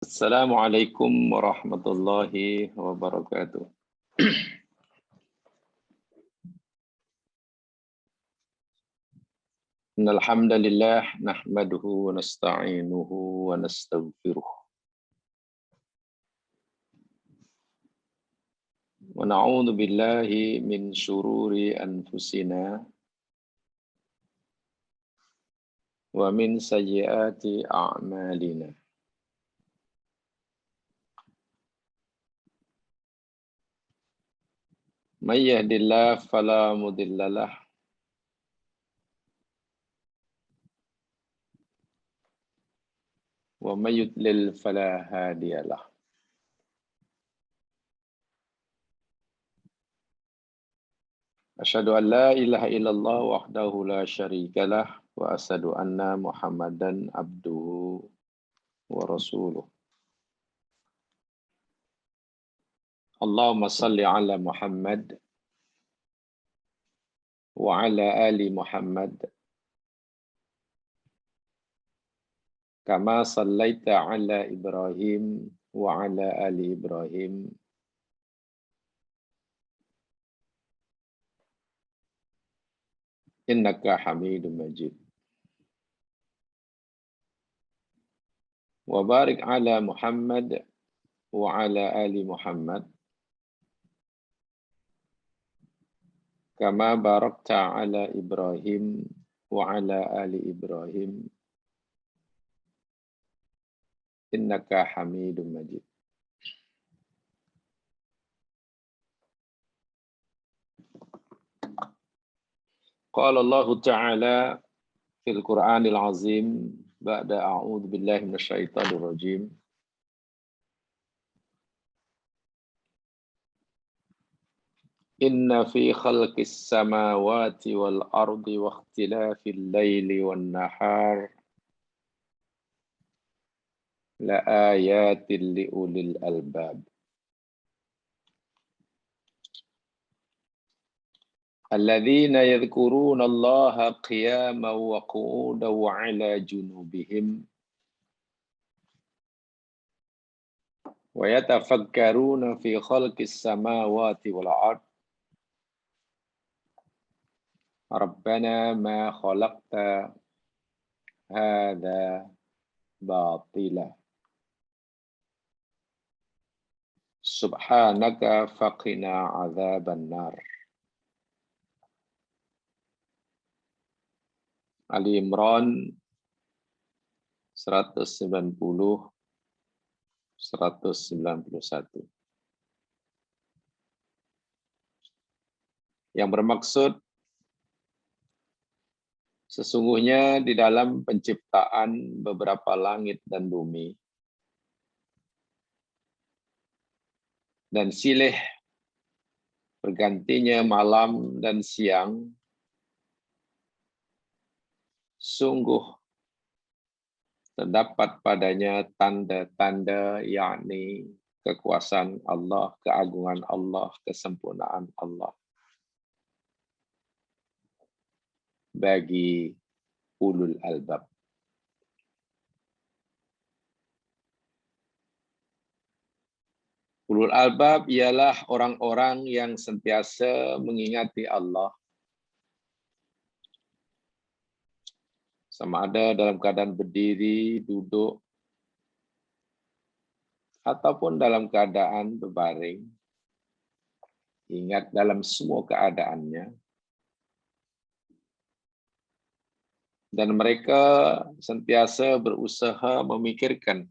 Assalamualaikum warahmatullahi wabarakatuh. Innal hamdalillah nahmaduhu wa nasta'inuhu wa nastaghfiruh. Wa na'udzu billahi min syururi anfusina wa min sayyiati a'malina. May yahdihillahu fala mudhillalah wa may yudlil fala hadiyalah. Asyhadu an la ilaha illallah wahdahu la syarikalah wa asyhadu anna Muhammadan abduhu wa rasuluh. Allahumma salli ala Muhammad wa ala ali Muhammad kama sallaita ala Ibrahim wa ala ali Ibrahim innaka Hamidum Majid. Wa barik ala Muhammad wa ala ali Muhammad kama barakta ala Ibrahim wa ala ali Ibrahim innaka Hamidum Majid. Qala Allah Ta'ala fil Qur'anil Azim ba'da a'udzu billahi minasyaitonir rajim. Inna fi khalqis samawati wal ardi wa ikhtilafil laili wan nahar la ayatin li ulil albab. Alladzina yadhkuruna Allaha qiyaman wa qu'udan wa 'ala junubihim wa yatafakkaruna fi khalqis samawati wal ard. Rabbana ma khalaqta hadza batila. Subhanaka faqina adzaban nar. Ali Imran 190 191. Yang bermaksud sesungguhnya di dalam penciptaan beberapa langit dan bumi dan silih bergantinya malam dan siang, sungguh terdapat padanya tanda-tanda, yakni kekuasaan Allah, keagungan Allah, kesempurnaan Allah bagi ulul albab. Ulul albab ialah orang-orang yang sentiasa mengingati Allah, sama ada dalam keadaan berdiri, duduk, ataupun dalam keadaan berbaring. Ingat dalam semua keadaannya. Dan mereka sentiasa berusaha memikirkan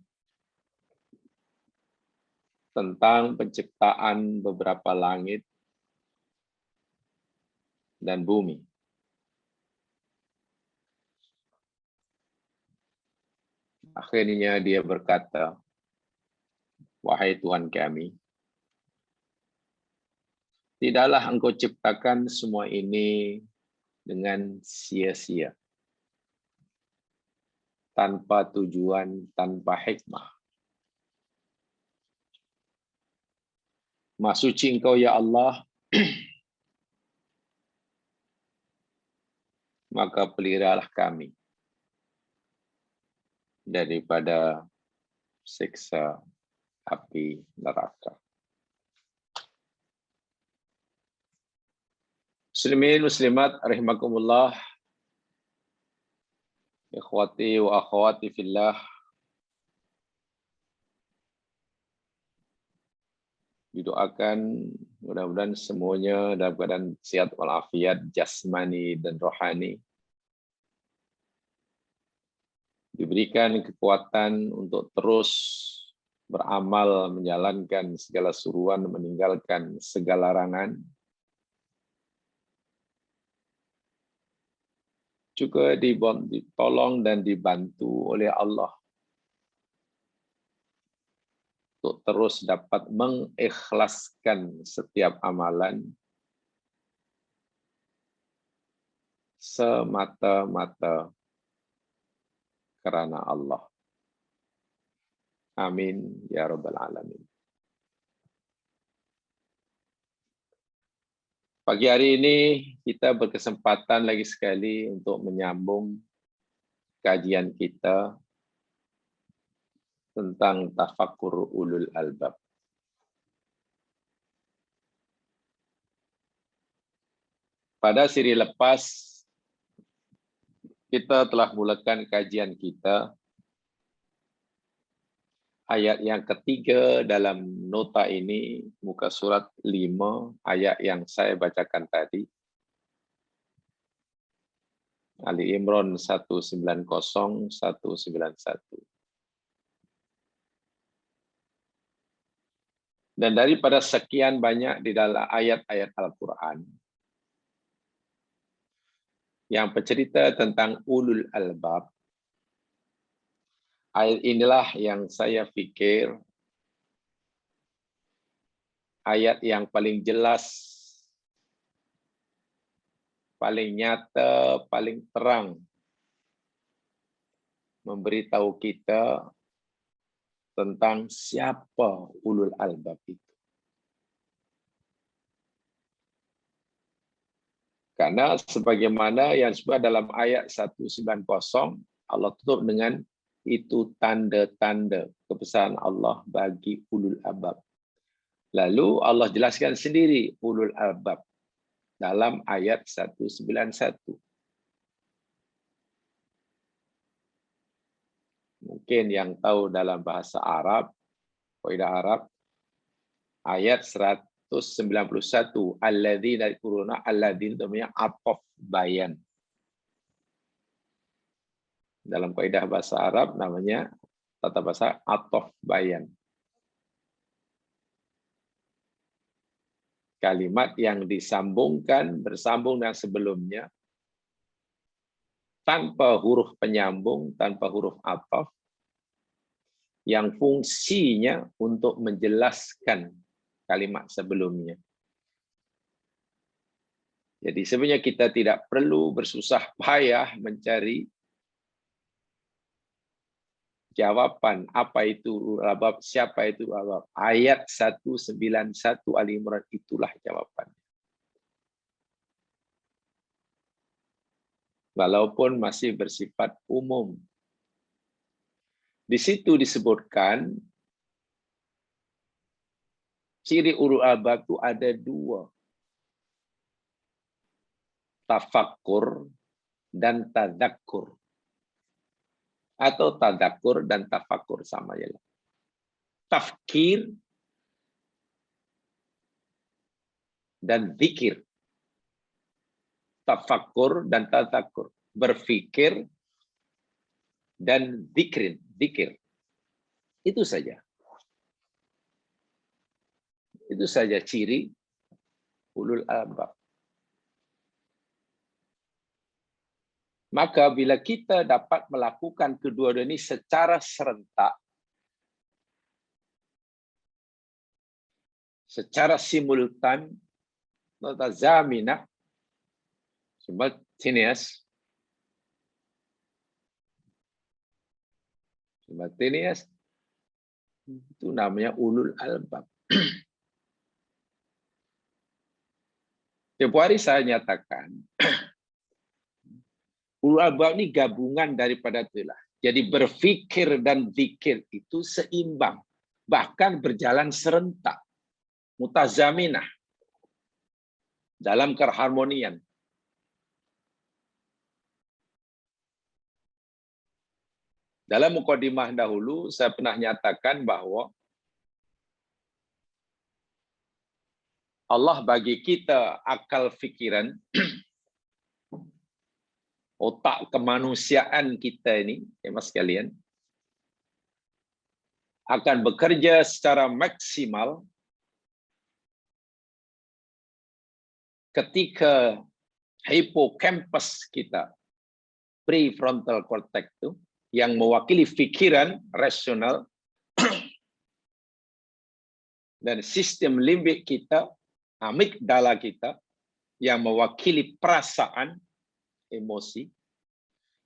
tentang penciptaan beberapa langit dan bumi. Akhirnya dia berkata, wahai Tuhan kami, tidaklah Engkau ciptakan semua ini dengan sia-sia, tanpa tujuan, tanpa hikmah. Maha suci Engkau ya Allah, maka peliharalah kami daripada siksa api neraka. Muslimin muslimat rahimakumullah, ikhwati wa akhwati fillah. Didoakan mudah-mudahan semuanya dalam keadaan sehat walafiat jasmani dan rohani. Diberikan kekuatan untuk terus beramal, menjalankan segala suruhan, meninggalkan segala larangan. Juga ditolong dan dibantu oleh Allah untuk terus dapat mengikhlaskan setiap amalan semata-mata karena Allah. Amin ya rabbal alamin. Pagi hari ini kita berkesempatan lagi sekali untuk menyambung kajian kita tentang tafakkur ulul albab. Pada siri lepas, kita telah mulakan kajian kita ayat yang ketiga dalam nota ini, muka surat 5, ayat yang saya bacakan tadi. Ali Imran 190, 191. Dan daripada sekian banyak di dalam ayat-ayat Al-Quran yang bercerita tentang ulul albab, ayat inilah yang saya fikir ayat yang paling jelas, paling nyata, paling terang memberitahu kita tentang siapa ulul albab itu. Karena sebagaimana yang disebut dalam ayat 190, Allah tutup dengan itu tanda-tanda kebesaran Allah bagi ulul albab. Lalu Allah jelaskan sendiri ulul albab dalam ayat 191. Mungkin yang tahu dalam bahasa Arab, kaidah Arab, ayat 191, alladzina yadhkuruna, alladzina namanya ataf bayan. Dalam kaidah bahasa Arab namanya tata bahasa ataf bayan. Kalimat yang disambungkan, bersambung dengan sebelumnya, tanpa huruf penyambung, tanpa huruf ataf, yang fungsinya untuk menjelaskan kalimat sebelumnya. Jadi sebenarnya kita tidak perlu bersusah payah mencari jawaban apa itu ulul albab, siapa itu ulul albab. Ayat 191 Ali Imran itulah jawabannya. Walaupun masih bersifat umum. Di situ disebutkan ciri ulul albab itu ada dua. Tafakkur dan tadakkur. Atau tadakkur dan tafakkur sama ya. Tafkir dan zikir. Tafakkur dan tadakkur. Berfikir dan zikir. Itu saja. Itu saja ciri ulul albab. Maka bila kita dapat melakukan kedua-dua ini secara serentak, secara simultan, mutazamina, simultaneous, itu namanya ulul albab. Tempoh hari saya nyatakan, ulul albab ini gabungan daripada itulah Jadi berpikir dan zikir itu seimbang, bahkan berjalan serentak, mutazaminah, dalam keharmonian. Dalam mukadimah dahulu, saya pernah nyatakan bahwa Allah bagi kita akal fikiran, otak kemanusiaan kita ini, ya mas sekalian, akan bekerja secara maksimal ketika hipokampus kita, prefrontal cortex itu, yang mewakili pikiran rasional, dan sistem limbik kita, amigdala kita, yang mewakili perasaan, emosi,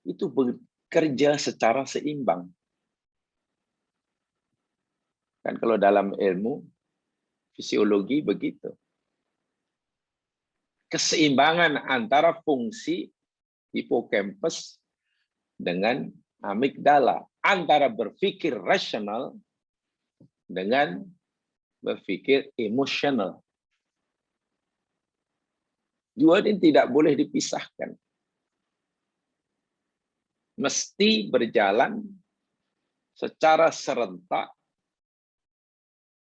itu bekerja secara seimbang. Kan kalau dalam ilmu fisiologi begitu. Keseimbangan antara fungsi hipokampus dengan amigdala, antara berpikir rasional dengan berpikir emosional. Dua ini tidak boleh dipisahkan. Mesti berjalan secara serentak,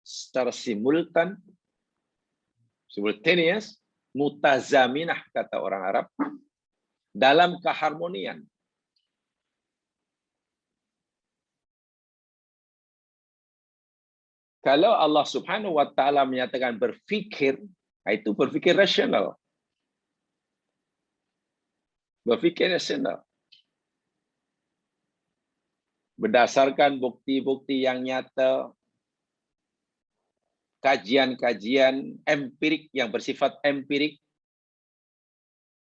secara simultaneous, mutazaminah kata orang Arab, dalam keharmonian. Kalau Allah Subhanahu wa taala menyatakan berpikir, itu berpikir rasional. Berpikir rasional. Berdasarkan bukti-bukti yang nyata, kajian-kajian empirik yang bersifat empirik,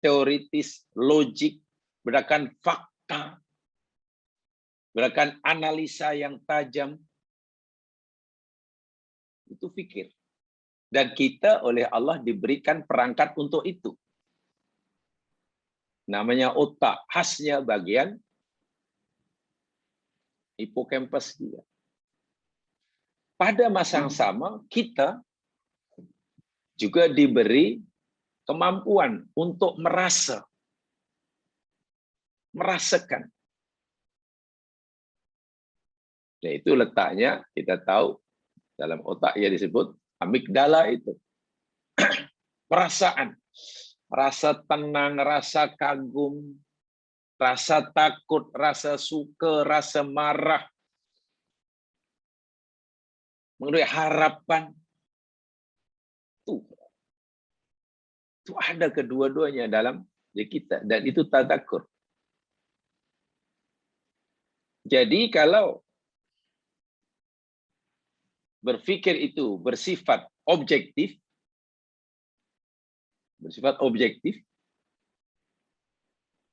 teoritis, logik, berdasarkan fakta, berdasarkan analisa yang tajam, itu fikir. Dan kita oleh Allah diberikan perangkat untuk itu. Namanya otak, khasnya bagian hipokampus dia. Pada masa yang sama, kita juga diberi kemampuan untuk merasakan. Dan itu letaknya, kita tahu, dalam otak yang disebut amigdala itu. Perasaan. Rasa tenang, rasa kagum, rasa takut, rasa suka, rasa marah, mengenai harapan. Itu ada kedua-duanya dalam diri kita. Dan itu tadzakur. Jadi kalau berpikir itu bersifat objektif,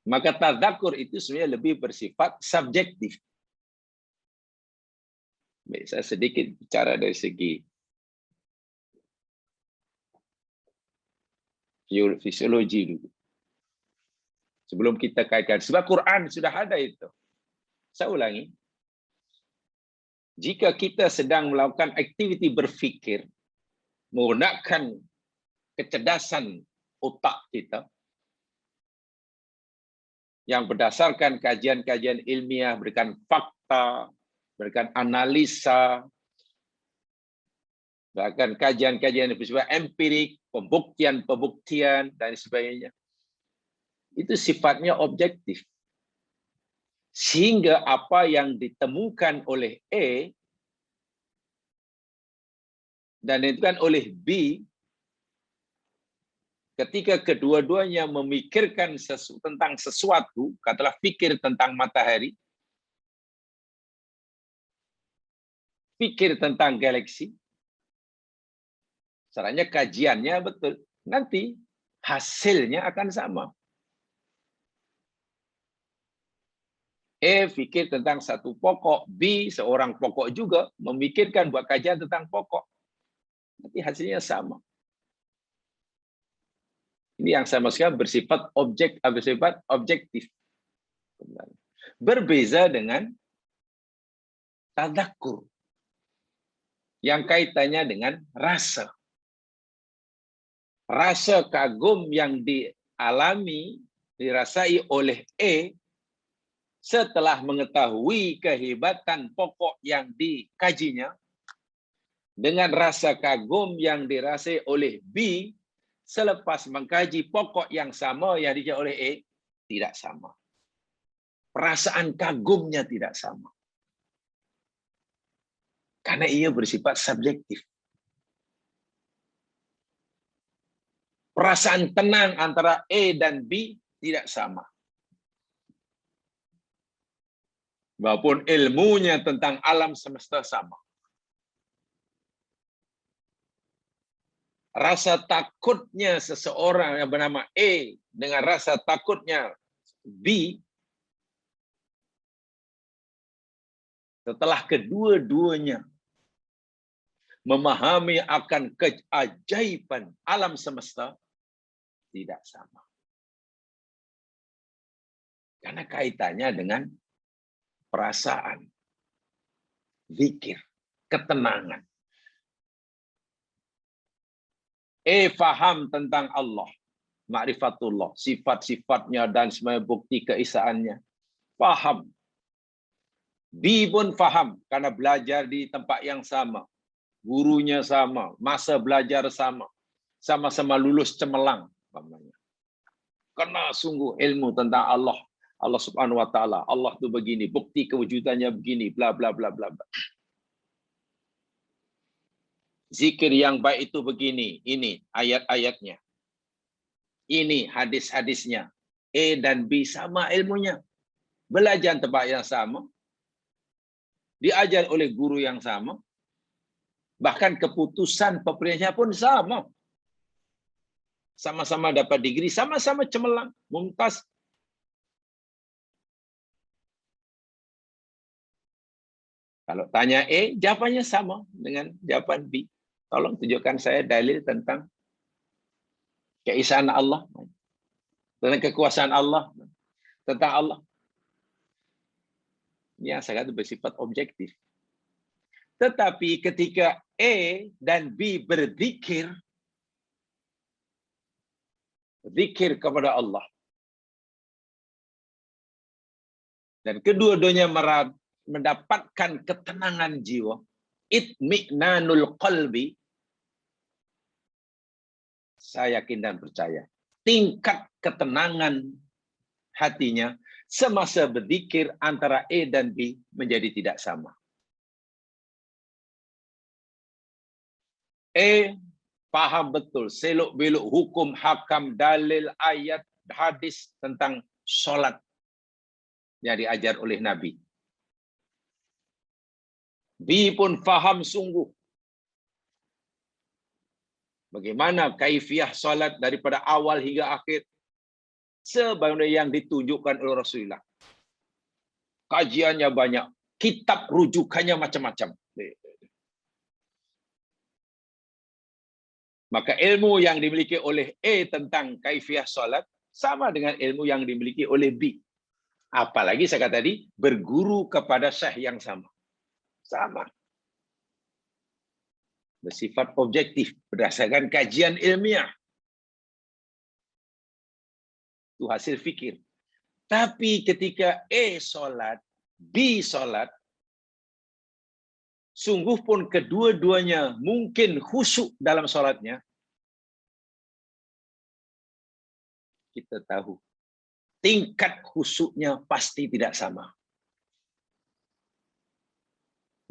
maka tadzakur itu sebenarnya lebih bersifat subjektif. Baik, saya sedikit bicara dari segi fisiologi dulu. Sebelum kita kaitkan, sebab Quran sudah ada itu. Saya ulangi. Jika kita sedang melakukan aktiviti berpikir, menggunakan kecerdasan otak kita, yang berdasarkan kajian-kajian ilmiah, berikan fakta, berikan analisa, bahkan kajian-kajian yang bersifat empirik, pembuktian, dan sebagainya. Itu sifatnya objektif. Sehingga apa yang ditemukan oleh A dan ditentukan oleh B, ketika kedua-duanya memikirkan tentang sesuatu, katakanlah pikir tentang matahari, pikir tentang galaksi, caranya kajiannya betul, nanti hasilnya akan sama. Pikir tentang satu pokok, B seorang pokok juga memikirkan buat kajian tentang pokok, nanti hasilnya sama. Ini yang saya maksudkan bersifat objektif. Berbeza dengan tadzakur yang kaitannya dengan rasa. Rasa kagum yang dialami, dirasai oleh setelah mengetahui kehebatan pokok yang dikajinya, dengan rasa kagum yang dirasai oleh B selepas mengkaji pokok yang sama yang dijawab oleh tidak sama. Perasaan kagumnya tidak sama. Karena ia bersifat subjektif. Perasaan tenang antara A dan B tidak sama. Walaupun ilmunya tentang alam semesta sama. Rasa takutnya seseorang yang bernama A dengan rasa takutnya B, setelah kedua-duanya memahami akan keajaiban alam semesta, tidak sama. Karena kaitannya dengan perasaan, zikir, ketenangan. Faham tentang Allah, ma'rifatullah, sifat-sifatnya dan semua bukti keisaannya. Faham. B pun faham karena belajar di tempat yang sama. Gurunya sama, masa belajar sama. Sama-sama lulus cemerlang. Kena sungguh ilmu tentang Allah. Allah Subhanahu wa taala. Allah tu begini, bukti kewujudannya begini, bla bla bla bla. Zikir yang baik itu begini, ini ayat-ayatnya. Ini hadis-hadisnya. A dan B sama ilmunya. Belajar tempat yang sama. Diajar oleh guru yang sama. Bahkan keputusan peperiksaan pun sama. Sama-sama dapat degree, sama-sama cemerlang, mumtaz. Kalau tanya A, jawabannya sama dengan jawaban B. Tolong tunjukkan saya dalil tentang keesaan Allah, tentang kekuasaan Allah, tentang Allah. Ini yang sangat bersifat objektif. Tetapi ketika A dan B berzikir kepada Allah, dan kedua-duanya mendapatkan ketenangan jiwa, itmi'nanul qalbi, saya yakin dan percaya, tingkat ketenangan hatinya semasa berzikir antara A dan B menjadi tidak sama. Paham betul seluk-beluk hukum, hakam, dalil, ayat, hadis tentang sholat yang diajar oleh Nabi. B pun faham sungguh bagaimana kaifiah salat daripada awal hingga akhir sebagaimana yang ditunjukkan oleh Rasulullah. Kajiannya banyak, kitab rujukannya macam-macam. Maka ilmu yang dimiliki oleh A tentang kaifiah salat sama dengan ilmu yang dimiliki oleh B. Apalagi saya kata tadi berguru kepada syekh yang sama. Sama. Bersifat objektif berdasarkan kajian ilmiah. Itu hasil fikir. Tapi ketika A sholat, B sholat, sungguh pun kedua-duanya mungkin khusyuk dalam sholatnya, kita tahu tingkat khusyuknya pasti tidak sama.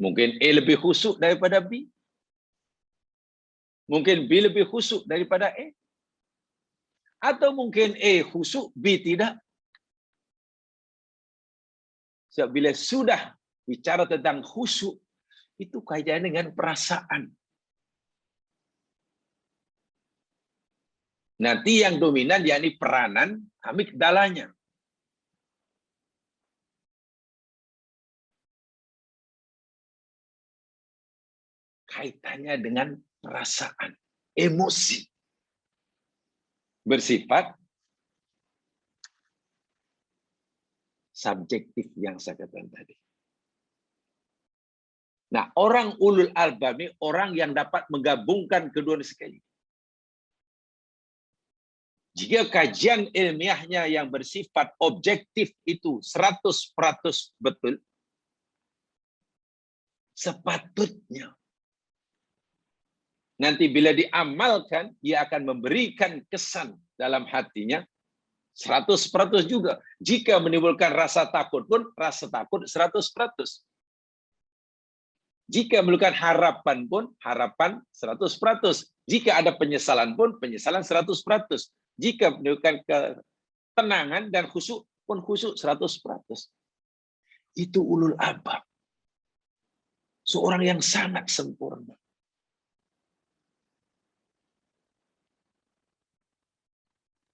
Mungkin A lebih khusyuk daripada B. Mungkin B lebih khusyuk daripada A. Atau mungkin A khusyuk, B tidak. Sebab bila sudah bicara tentang khusyuk, itu kaitannya dengan perasaan. Nanti yang dominan yakni peranan amigdalanya. Kaitannya dengan perasaan, emosi. Bersifat subjektif yang saya katakan tadi. Nah, orang ulul albab ini orang yang dapat menggabungkan kedua sekali. Jika kajian ilmiahnya yang bersifat objektif itu 100% betul, sepatutnya nanti bila diamalkan, dia akan memberikan kesan dalam hatinya 100% juga. Jika menimbulkan rasa takut pun, rasa takut 100%. Jika menimbulkan harapan pun, harapan 100%. Jika ada penyesalan pun, penyesalan 100%. Jika menimbulkan ketenangan dan khusyuk pun khusyuk 100%. Itu ulul albab. Seorang yang sangat sempurna.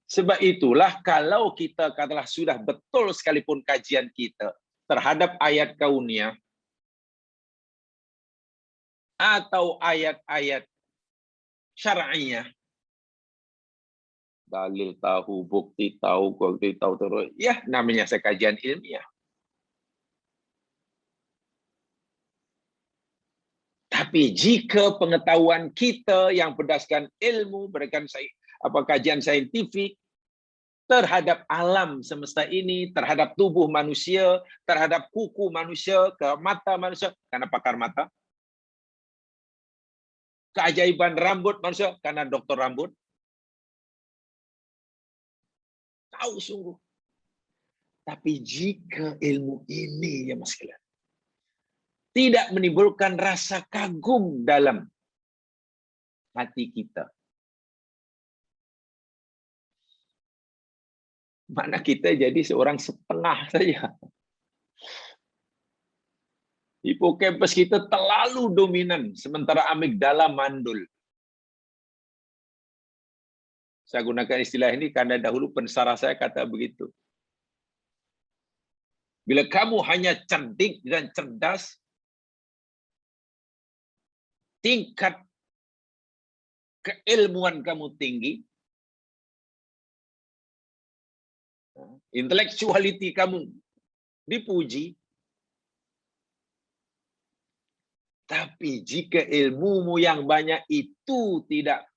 Sebab itulah kalau kita katalah sudah betul sekalipun kajian kita terhadap ayat kauniyah atau ayat-ayat syar'iyah, dalil tahu, bukti tahu terus, ya namanya saya kajian ilmiah. Tapi jika pengetahuan kita yang berdasarkan ilmu, berdasarkan kajian saintifik terhadap alam semesta ini, terhadap tubuh manusia, terhadap kuku manusia, ke mata manusia, karena pakar mata, keajaiban rambut manusia, karena dokter rambut, tahu sungguh. Tapi jika ilmu ini, ya Mas sekalian, tidak menimbulkan rasa kagum dalam hati kita, mana kita jadi seorang setengah saja. Hipokampus kita terlalu dominan, sementara amigdala mandul. Saya gunakan istilah ini karena dahulu pensarah saya kata begitu. Bila kamu hanya cerdik dan cerdas, tingkat keilmuan kamu tinggi, intellectuality kamu dipuji, tapi jika ilmumu yang banyak itu tidak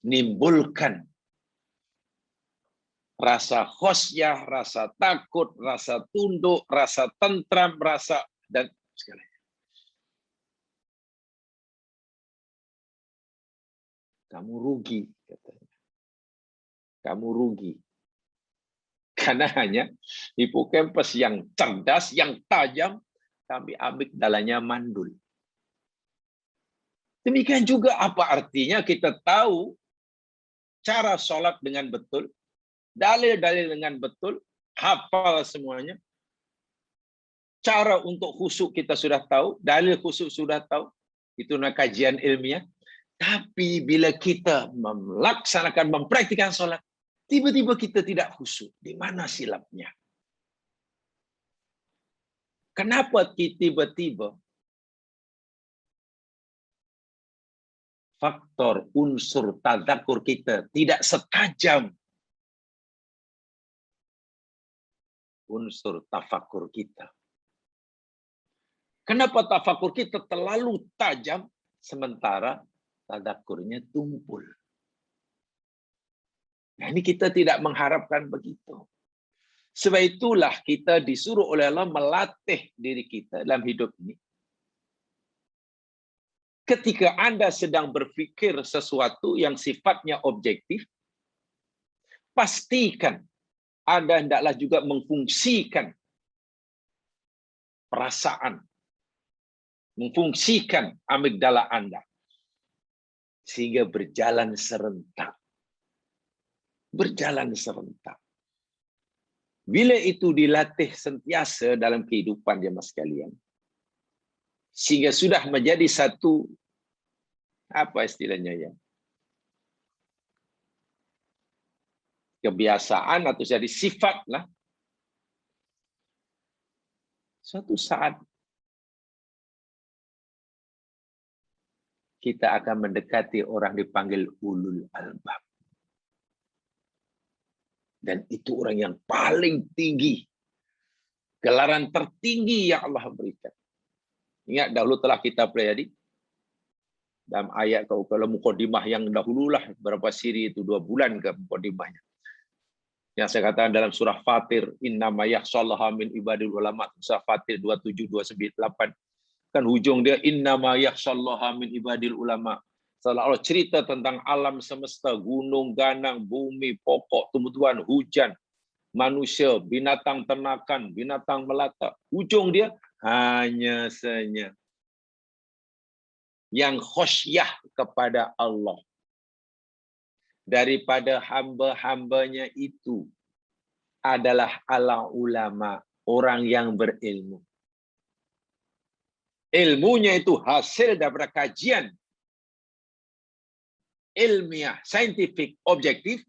menimbulkan rasa khosyah, rasa takut, rasa tunduk, rasa tentram, rasa dan segalanya, kamu rugi, katanya. Kamu rugi. Karena hanya hipokampus yang cerdas, yang tajam, tapi amigdalanya mandul. Demikian juga apa artinya kita tahu cara sholat dengan betul, dalil-dalil dengan betul, hafal semuanya. Cara untuk khusyuk kita sudah tahu, dalil khusyuk sudah tahu, itu kajian ilmiah. Tapi bila kita melaksanakan, mempraktikkan sholat, tiba-tiba kita tidak khusyuk. Di mana silapnya? Kenapa tiba-tiba faktor unsur tadzakur kita tidak setajam unsur tafakur kita? Kenapa tafakur kita terlalu tajam, sementara tadzakurnya tumpul? Nah, ini kita tidak mengharapkan begitu. Sebab itulah kita disuruh oleh Allah melatih diri kita dalam hidup ini. Ketika Anda sedang berpikir sesuatu yang sifatnya objektif, pastikan Anda hendaklah juga memfungsikan perasaan, memfungsikan amigdala Anda, sehingga berjalan serentak. Berjalan serentak. Bila itu dilatih sentiasa dalam kehidupan jemaah sekalian, sehingga sudah menjadi satu, apa istilahnya ya, kebiasaan atau jadi sifat lah, suatu saat kita akan mendekati orang dipanggil ulul albab. Dan itu orang yang paling tinggi. Gelaran tertinggi yang Allah berikan. Ingat dahulu telah kita pelajari dalam ayat kalau mukadimah yang dahululah berapa siri itu 2 bulan ke mukadimahnya. Yang saya katakan dalam surah Fatir, innama yakhshallaha min ibadil ulama, surah Fatir 27 298. Kan hujung dia innama yakhshallaha min ibadil ulama. Seolah-olah cerita tentang alam semesta, gunung, ganang, bumi, pokok, tumbuhan, hujan, manusia, binatang ternakan, binatang melata. Ujung dia hanya saja yang khasyah kepada Allah. Daripada hamba-hambanya itu adalah ala ulama, orang yang berilmu. Ilmunya itu hasil daripada kajian ilmiah, saintifik, objektif,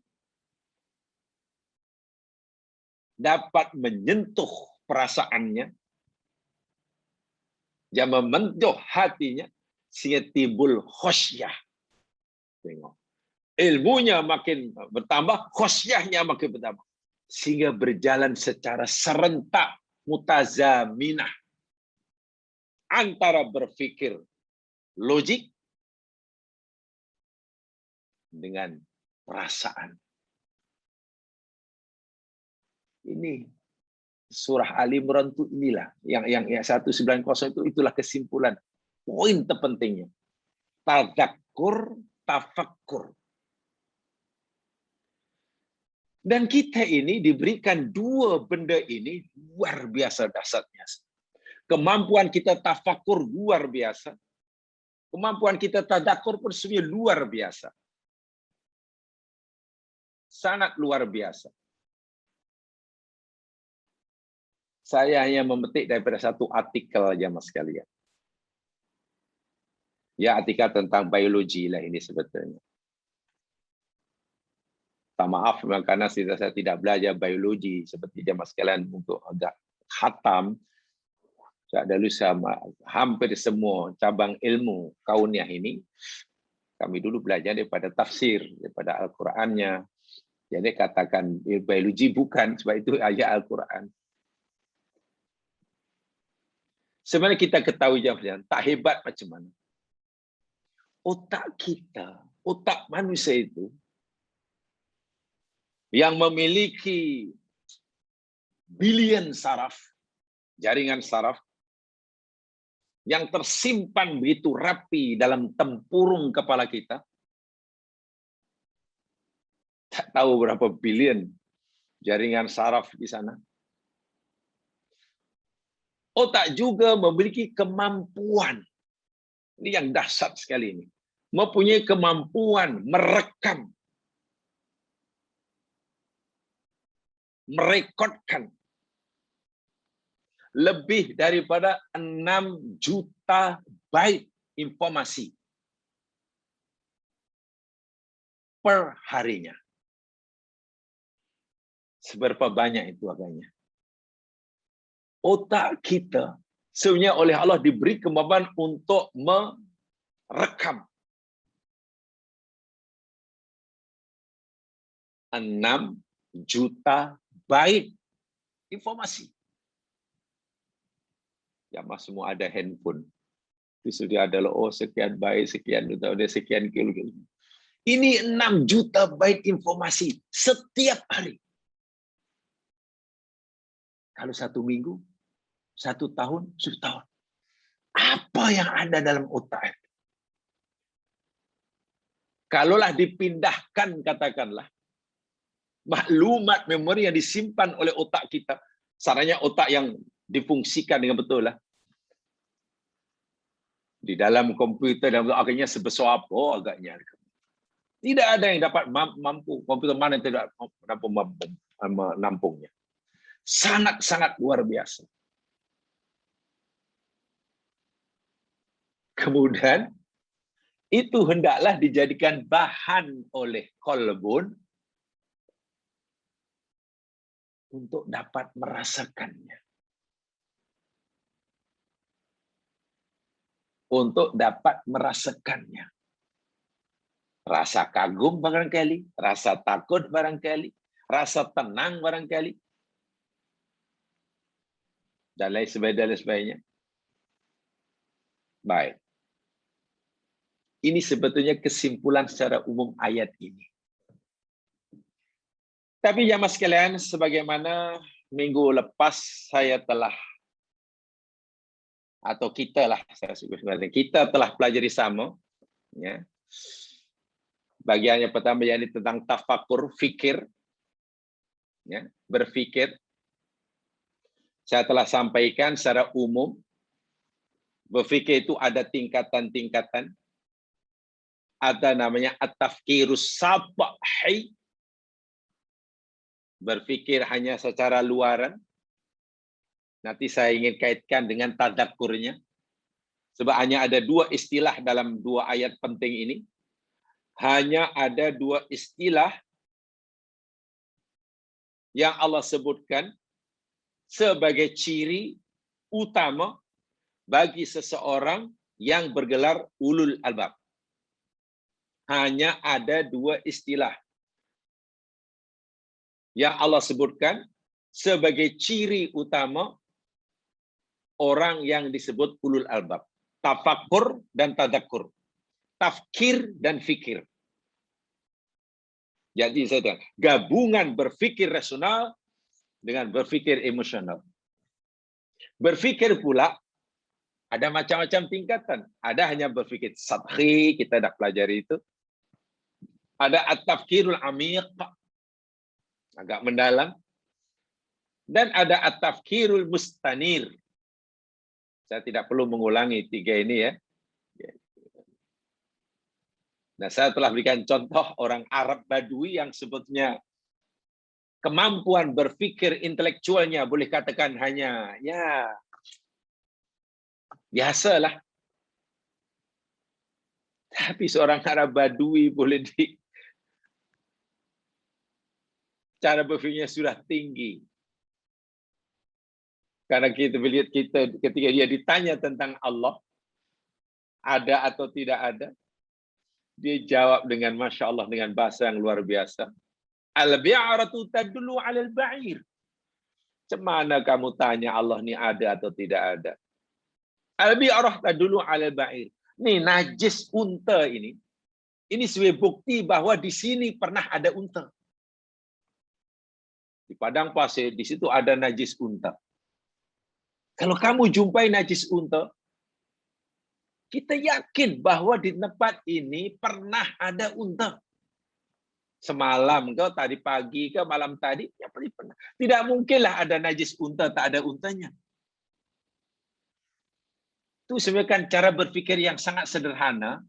dapat menyentuh perasaannya, dan membentuk hatinya, sehingga timbul khosyah. Tengok. Ilmunya makin bertambah, khosyahnya makin bertambah. Sehingga berjalan secara serentak, mutazaminah. Antara berpikir logik dengan perasaan. Ini surah Ali Imran itu inilah yang 190 itu itulah kesimpulan poin terpentingnya. Tadzakur, tafakkur. Dan kita ini diberikan 2 benda ini luar biasa dahsyatnya. Kemampuan kita tafakkur luar biasa. Kemampuan kita tadzakur pun sebenarnya luar biasa. Sangat luar biasa. Saya hanya memetik daripada satu artikel aja Mas sekalian. Ya, artikel tentang biologi lah ini sebetulnya. Maaf karena saya tidak belajar biologi seperti jamaah sekalian untuk agak khatam. Saya dulu sama hampir semua cabang ilmu kauniyah ini kami dulu belajar daripada tafsir, daripada Al-Qur'annya. Jadi katakan biologi bukan sebab itu ayat Al-Qur'an. Sebenarnya kita ketahui jamaah tak hebat macam mana. Otak kita, otak manusia itu yang memiliki bilion saraf, jaringan saraf, yang tersimpan begitu rapi dalam tempurung kepala kita, tak tahu berapa bilion jaringan saraf di sana. Otak juga memiliki kemampuan, ini yang dahsyat sekali ini, mempunyai kemampuan merekam, merekodkan lebih daripada 6 juta byte informasi per harinya. Seberapa banyak itu agaknya? Otak kita sebenarnya oleh Allah diberi kemampuan untuk merekam 6 juta byte informasi. Ya, mas semua ada handphone. Itu sudah adalah sekian byte, sekian kilo. Ini 6 juta byte informasi setiap hari. Kalau 1 minggu, 1 tahun, 10 tahun. Apa yang ada dalam otak? Kalaulah dipindahkan, katakanlah, maklumat memori yang disimpan oleh otak kita, sarannya otak yang difungsikan dengan betul lah. Di dalam komputer, dan akhirnya sebesar apa agaknya. Tidak ada yang dapat mampu, komputer mana yang tidak mampu menampungnya. Sangat-sangat luar biasa. Kemudian, itu hendaklah dijadikan bahan oleh kolbun untuk dapat merasakannya. Untuk dapat merasakannya. Rasa kagum barangkali, rasa takut barangkali, rasa tenang barangkali, dan lain sebagainya. Baik. Ini sebetulnya kesimpulan secara umum ayat ini. Tapi jamaah sekalian, sebagaimana minggu lepas saya telah, atau kita lah, kita telah pelajari sama, ya. Bagian yang pertama yakni tentang tafakur, fikir, ya, berfikir. Saya telah sampaikan secara umum, berfikir itu ada tingkatan-tingkatan. Ada namanya at-tafkirus sabhi, berfikir hanya secara luaran. Nanti saya ingin kaitkan dengan tadakkurnya. Sebab hanya ada dua istilah dalam dua ayat penting ini. Hanya ada dua istilah yang Allah sebutkan sebagai ciri utama bagi seseorang yang bergelar ulul albab. Hanya ada dua istilah yang Allah sebutkan sebagai ciri utama orang yang disebut ulul albab. Tafakkur dan tadakkur. Tafkir dan fikir. Jadi saya gabungan berfikir rasional dengan berfikir emosional. Berfikir pula ada macam-macam tingkatan. Ada hanya berfikir sathi, kita dah pelajari itu. Ada at-tafkirul amiq, agak mendalam. Dan ada at-tafkirul mustanir. Saya tidak perlu mengulangi tiga ini ya. Nah, saya telah berikan contoh orang Arab Badui yang sebetulnya kemampuan berfikir intelektualnya boleh katakan hanya ya biasalah. Tapi seorang Arab Badui boleh cara berfikirnya sudah tinggi. Karena kita melihat ketika dia ditanya tentang Allah, ada atau tidak ada, dia jawab dengan Masya Allah, dengan bahasa yang luar biasa. Al-bi'aratu tadullu 'alal ba'ir. Cemana kamu tanya Allah ini ada atau tidak ada? Al-bi'arah tadullu 'alal ba'ir. Nih najis unta ini sebagai bukti bahwa di sini pernah ada unta. Di padang pasir, di situ ada najis unta. Kalau kamu jumpai najis unta, kita yakin bahwa di tempat ini pernah ada unta. Semalam ke, tadi pagi ke, malam tadi, ya pernah. Tidak mungkinlah ada najis unta, tak ada untanya. Itu sebenarnya cara berpikir yang sangat sederhana,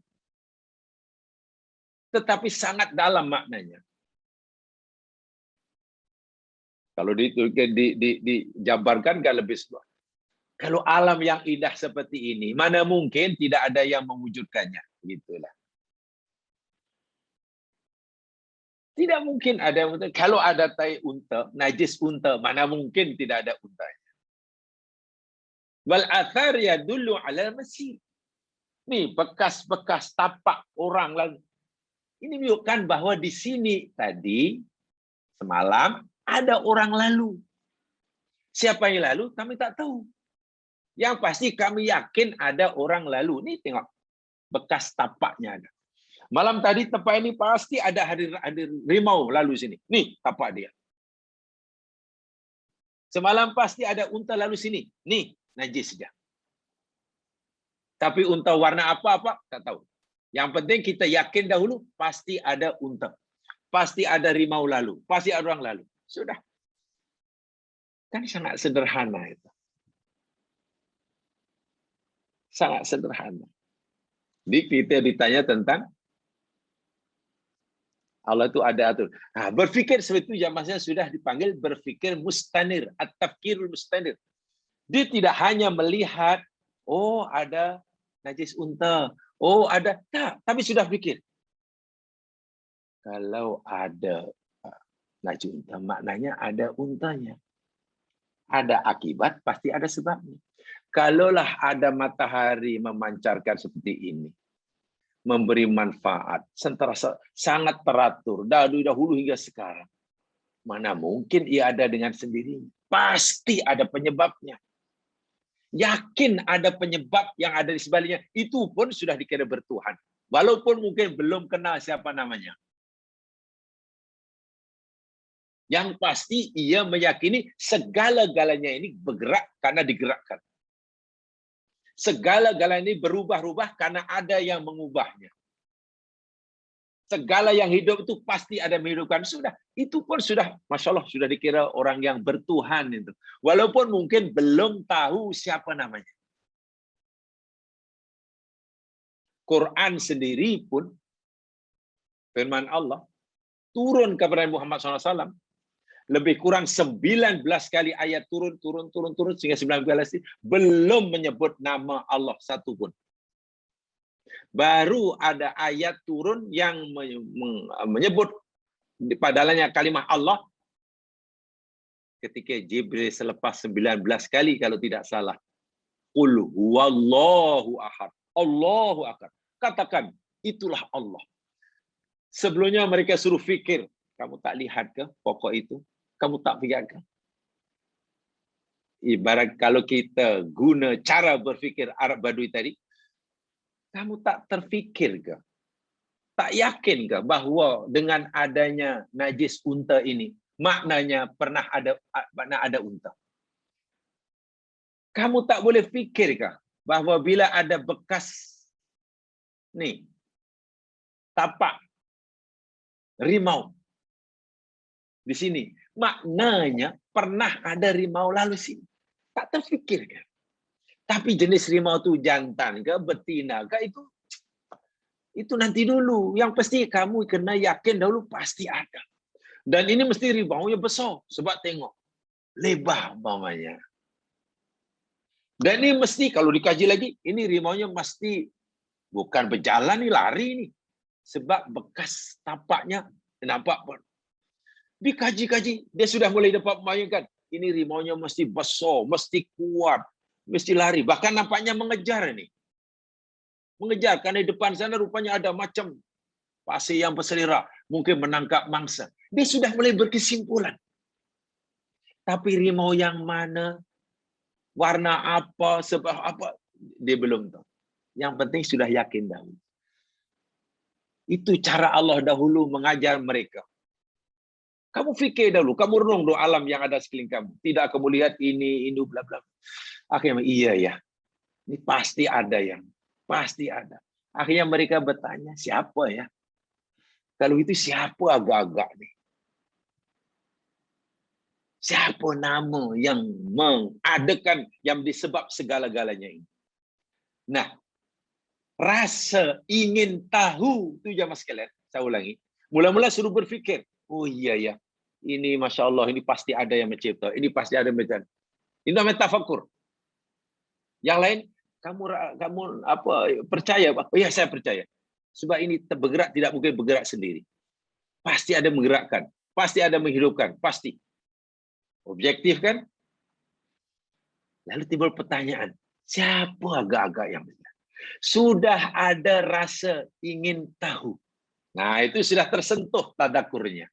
tetapi sangat dalam maknanya. Kalau dijabarkan kan lebih luas. Kalau alam yang indah seperti ini, mana mungkin tidak ada yang mewujudkannya, gitulah. Tidak mungkin ada unta. Kalau ada tai unta, najis unta, mana mungkin tidak ada untanya. Wal athar yadullu ala masir. Nih bekas-bekas tapak orang lalu. Ini menunjukkan bahwa di sini tadi semalam ada orang lalu. Siapa yang lalu? Kami tak tahu. Yang pasti kami yakin ada orang lalu. Nih tengok bekas tapaknya ada. Malam tadi tempat ini pasti ada harimau lalu sini. Nih tapak dia. Semalam pasti ada unta lalu sini. Nih najis dia. Tapi unta warna apa-apa tak tahu. Yang penting kita yakin dahulu pasti ada unta. Pasti ada rimau lalu. Pasti ada orang lalu. Sudah. Kan sangat sederhana itu. Sangat sederhana. Jadi kita ditanya tentang Allah itu ada atur. Nah, berfikir seperti itu jamaahnya sudah dipanggil berfikir mustanir, at-tafkirul mustanir. Dia tidak hanya melihat, oh ada najis unta, oh ada, tak, tapi sudah pikir. Kalau ada najis unta, maknanya ada untanya. Ada akibat, pasti ada sebabnya. Kalaulah ada matahari memancarkan seperti ini, memberi manfaat, sangat teratur dari dahulu hingga sekarang. Mana mungkin ia ada dengan sendirinya. Pasti ada penyebabnya. Yakin ada penyebab yang ada di sebaliknya. Itu pun sudah dikira bertuhan. Walaupun mungkin belum kenal siapa namanya. Yang pasti ia meyakini segala-galanya ini bergerak karena digerakkan. Segala-galanya ini berubah-ubah karena ada yang mengubahnya. Segala yang hidup itu pasti ada menghidupkan. Sudah, itu pun sudah, Masya Allah, sudah dikira orang yang bertuhan itu. Walaupun mungkin belum tahu siapa namanya. Quran sendiri pun, firman Allah, turun kepada Muhammad SAW, lebih kurang 19 kali ayat turun, sehingga 19 belum menyebut nama Allah satu pun. Baru ada ayat turun yang menyebut padanya kalimat Allah ketika Jibril selepas 19 kali kalau tidak salah. Qul huwallahu ahad. Allahu akbar. Katakan, itulah Allah. Sebelumnya mereka suruh fikir. Kamu tak lihat ke pokok itu? Kamu tak fikir ke? Ibarat kalau kita guna cara berfikir Arab Badui tadi, kamu tak terfikir ke? Tak yakin ke bahwa dengan adanya najis unta ini, maknanya pernah ada unta? Kamu tak boleh fikir ke bahwa bila ada bekas nih tapak rimau di sini, maknanya pernah ada rimau lalu sini. Tak terfikir kan? Tapi jenis rimau itu jantan ke betina ke itu nanti dulu. Yang pasti kamu kena yakin dahulu pasti ada. Dan ini mesti rimau yang besar sebab tengok lebar umpamanya. Dan ini mesti kalau dikaji lagi, ini rimaunya mesti bukan berjalan nih, lari nih. Sebab bekas tapaknya nampak pun. Dikaji-kaji, dia sudah mulai dapat membayangkan. Ini rimaunya mesti besar, mesti kuat, mesti lari. Bahkan nampaknya mengejar ini. Mengejar, karena di depan sana rupanya ada macam pasir yang berselera. Mungkin menangkap mangsa. Dia sudah mulai berkesimpulan. Tapi rimau yang mana, warna apa, sebab apa, dia belum tahu. Yang penting sudah yakin dahulu. Itu cara Allah dahulu mengajar mereka. Kamu fikir dahulu, kamu renung dulu alam yang ada sekeliling kamu. Tidak kamu lihat ini bla bla. Akhirnya iya ya. Ini pasti ada yang pasti ada. Akhirnya mereka bertanya, siapa ya? Kalau itu siapa agak-agak nih? Siapa nama yang mengadakan yang disebab segala-galanya ini? Nah, rasa ingin tahu itu jamaah sekalian, saya ulangi. Mula-mula suruh berfikir, oh iya ya, ini Masya Allah, ini pasti ada yang mencipta, ini pasti ada yang mencipta. Ini namanya tafakur. Yang lain, kamu apa percaya? Oh ya, saya percaya. Sebab ini bergerak tidak mungkin bergerak sendiri. Pasti ada menggerakkan, pasti ada menghidupkan, pasti. Objektif kan? Lalu timbul pertanyaan, siapa agak-agak yang benar? Sudah ada rasa ingin tahu. Nah, itu sudah tersentuh tadakurnya.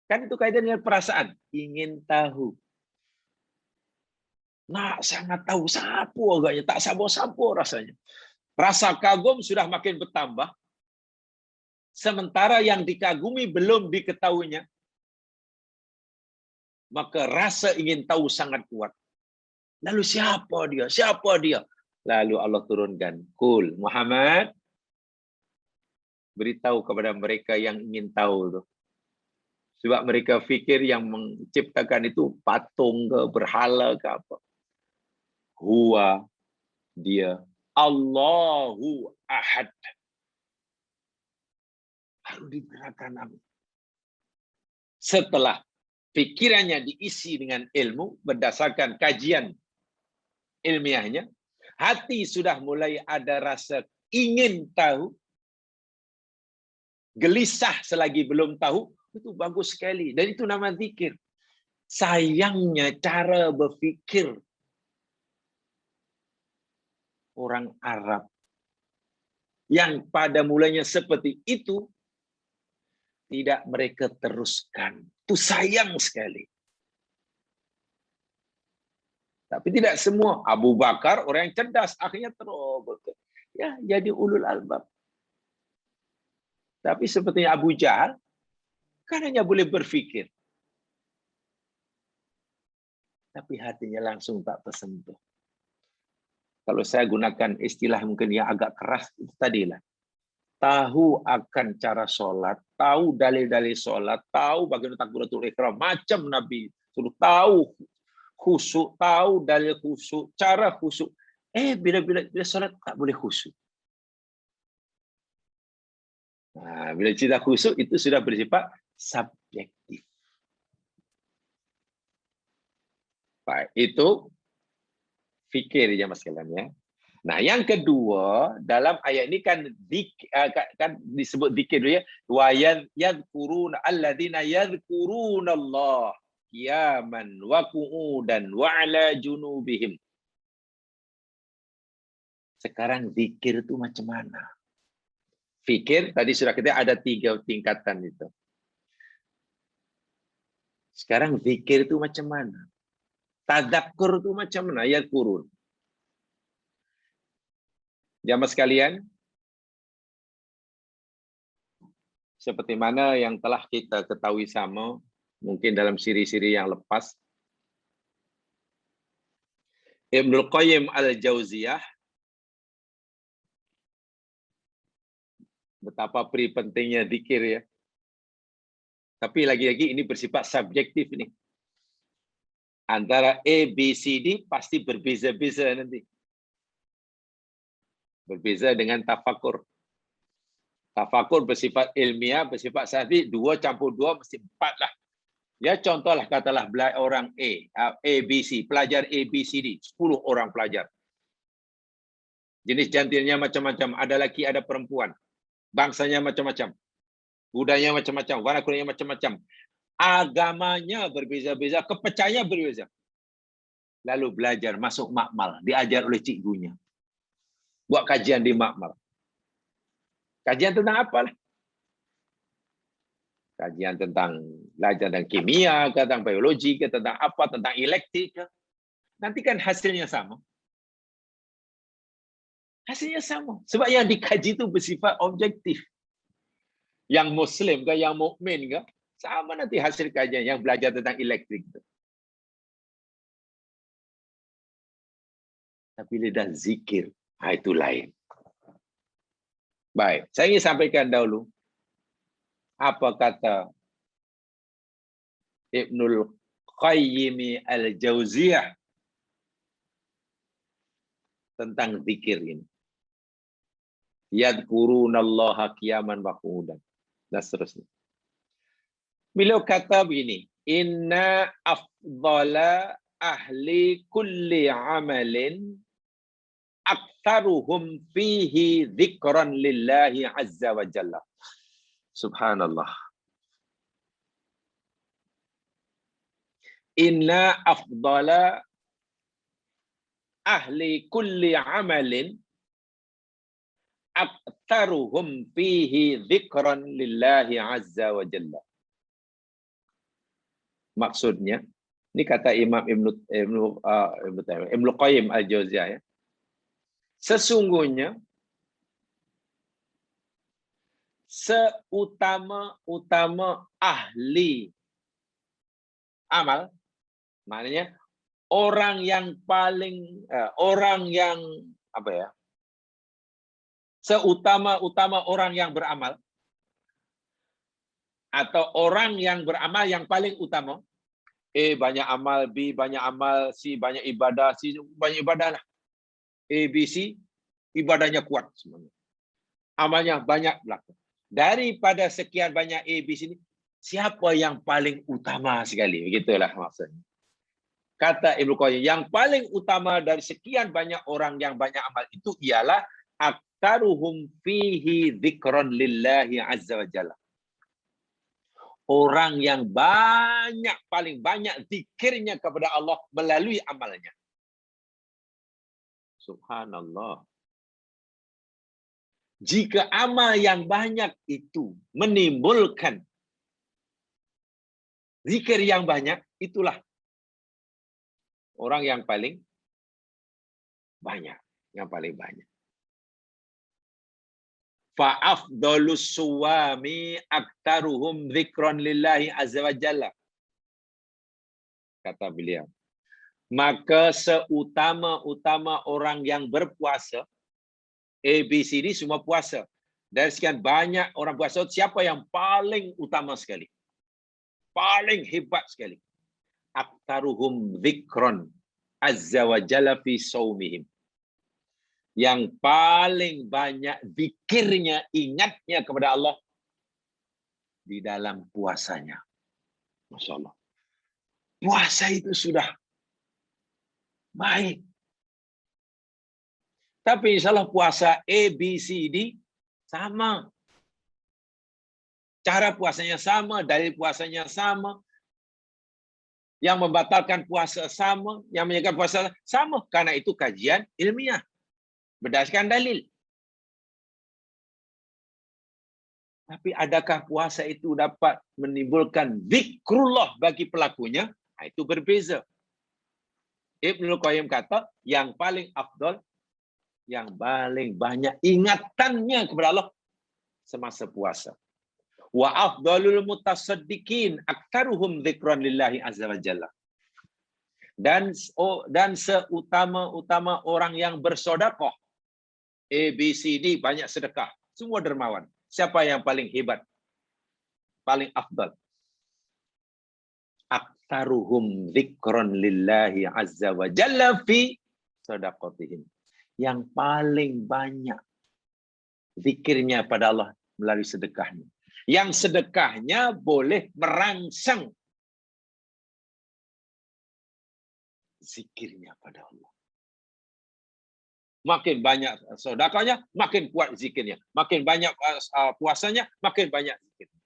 Kan itu kaitan dengan perasaan, ingin tahu. Nah, sangat tahu siapa agaknya, tak sabar-sabar rasanya. Rasa kagum sudah makin bertambah, sementara yang dikagumi belum diketahuinya, maka rasa ingin tahu sangat kuat. Lalu siapa dia? Siapa dia? Lalu Allah turunkan, Qul Muhammad, beritahu kepada mereka yang ingin tahu tuh. Sebab mereka fikir yang menciptakan itu patung ke, berhala ke apa. Huwa, dia, Allahu Ahad. Lalu digerakkan aku. Setelah pikirannya diisi dengan ilmu, berdasarkan kajian ilmiahnya, hati sudah mulai ada rasa ingin tahu, gelisah selagi belum tahu, itu bagus sekali. Dan itu nama zikir. Sayangnya cara berfikir orang Arab yang pada mulanya seperti itu, tidak mereka teruskan. Itu sayang sekali. Tapi tidak semua. Abu Bakar orang yang cerdas, akhirnya terus ya jadi ulul albab. Tapi seperti Abu Jahal, kan hanya boleh berfikir. Tapi hatinya langsung tak tersentuh. Kalau saya gunakan istilah mungkin yang agak keras, itu tadilah. Tahu akan cara sholat, tahu dalil-dalil sholat, tahu bagaimana takbiratul ihram, macam Nabi suruh tahu khusyuk, tahu dalil khusyuk, cara khusyuk. Bila sholat tak boleh khusyuk. Nah, bila cerita khusyuk itu sudah bersifat subjektif. Baik, itu fikir ya mas sekalian ya. Nah, yang kedua dalam ayat ini kan disebut zikir dulu ya. Wa yadhkuruna alladzina yadhkuruna Allah qiyaman wa qu'udan wa ala junubihim. Sekarang zikir itu macam mana? Fikir tadi sudah kita ada 3 tingkatan itu. Sekarang zikir itu macam mana? Tadzakkur itu macam mana? Yadhkurun. Jamaah sekalian, seperti mana yang telah kita ketahui sama, mungkin dalam siri-siri yang lepas, Ibnul Qayyim Al-Jauziyah, betapa pentingnya zikir ya. Tapi lagi-lagi ini bersifat subjektif ini. Antara A, B, C, D pasti berbeza-beza nanti. Berbeza dengan tafakur. Tafakur bersifat ilmiah, bersifat sains, 2 campur 2 mesti 4 lah. Ya contohlah katalah orang A, B, C, pelajar A, B, C, D, 10 orang pelajar. Jenis jantinnya macam-macam, ada laki, ada perempuan. Bangsanya macam-macam. Budayanya macam-macam, warna kulitnya macam-macam. Agamanya berbeza-beza, kepercayaannya berbeza. Lalu belajar, masuk makmal, diajar oleh cikgunya. Buat kajian di makmal. Kajian tentang apa? Kajian tentang belajar tentang kimia, tentang biologi, tentang apa, tentang elektrik. Nanti kan hasilnya sama. Hasilnya sama. Sebab yang dikaji itu bersifat objektif. Yang Muslim ke, yang mukmin ke, sama nanti hasil kajian yang belajar tentang elektrik. Tapi lidah zikir, itu lain. Baik, saya ingin sampaikan dahulu apa kata Ibnul Qayyim Al-Jauziyah tentang zikir ini. Yadhkurunallaha qiyaman wa qu'udan. Dan seterusnya. Beliau kata begini, inna afdala ahli kulli amalin aktsaruhum fihi dzikran lillahi azza wa jalla. Subhanallah. Inna afdala ahli kulli amalin aktsaruhum fihi dzikran lillahi azza wa jalla. Maksudnya, ini kata Imam Ibnu Qayyim Al-Jauziyah ya. Sesungguhnya seutama-utama ahli amal, maknanya orang yang paling seutama-utama orang yang beramal atau orang yang beramal yang paling utama. A banyak amal, B banyak amal, C banyak ibadah, C banyak ibadah lah. A, B, C, ibadahnya kuat semuanya. Amalnya banyak belakang. Daripada sekian banyak A, B, C ini, siapa yang paling utama sekali? Begitulah maksudnya. Kata Ibnu Qayyim, yang paling utama dari sekian banyak orang yang banyak amal itu ialah aktaruhum fihi dzikran lillahi azza wa jalla. Orang yang paling banyak zikirnya kepada Allah melalui amalnya. Subhanallah. Jika amal yang banyak itu menimbulkan zikir yang banyak, itulah orang yang paling banyak. Yang paling banyak. Fa'afdalus suwami aktaruhum dzikron lillahi azza wa jalla. Kata beliau. Maka seutama-utama orang yang berpuasa, ABCD semua puasa. Dari sekian banyak orang puasa, siapa yang paling utama sekali? Paling hebat sekali. Aktaruhum dzikron azza wa jalla fi saumihim. Yang paling banyak zikirnya, ingatnya kepada Allah di dalam puasanya. Masya Allah. Puasa itu sudah baik. Tapi insya Allah puasa ABCD sama. Cara puasanya sama, dalil puasanya sama. Yang membatalkan puasa sama, yang menjaga puasa sama. Karena itu kajian ilmiah. Berdasarkan dalil. Tapi adakah puasa itu dapat menimbulkan zikrullah bagi pelakunya? Nah, itu berbeza. Ibnul Qayyim kata, yang paling afdal, yang paling banyak ingatannya kepada Allah semasa puasa. Wa afdalul mutasaddiqin aktaruhum dzikran lillahi azza wa jalla. Dan seutama-utama orang yang bersedekah, ABCD banyak sedekah, semua dermawan. Siapa yang paling hebat? Paling afdal. Aktaruhum dzikran lillahi azza wa jalla fi shadaqatihim. Yang paling banyak zikirnya pada Allah melalui sedekahnya. Yang sedekahnya boleh merangsang zikirnya pada Allah. Makin banyak sedekahnya, makin kuat zikirnya. Makin banyak puasanya, makin banyak zikirnya.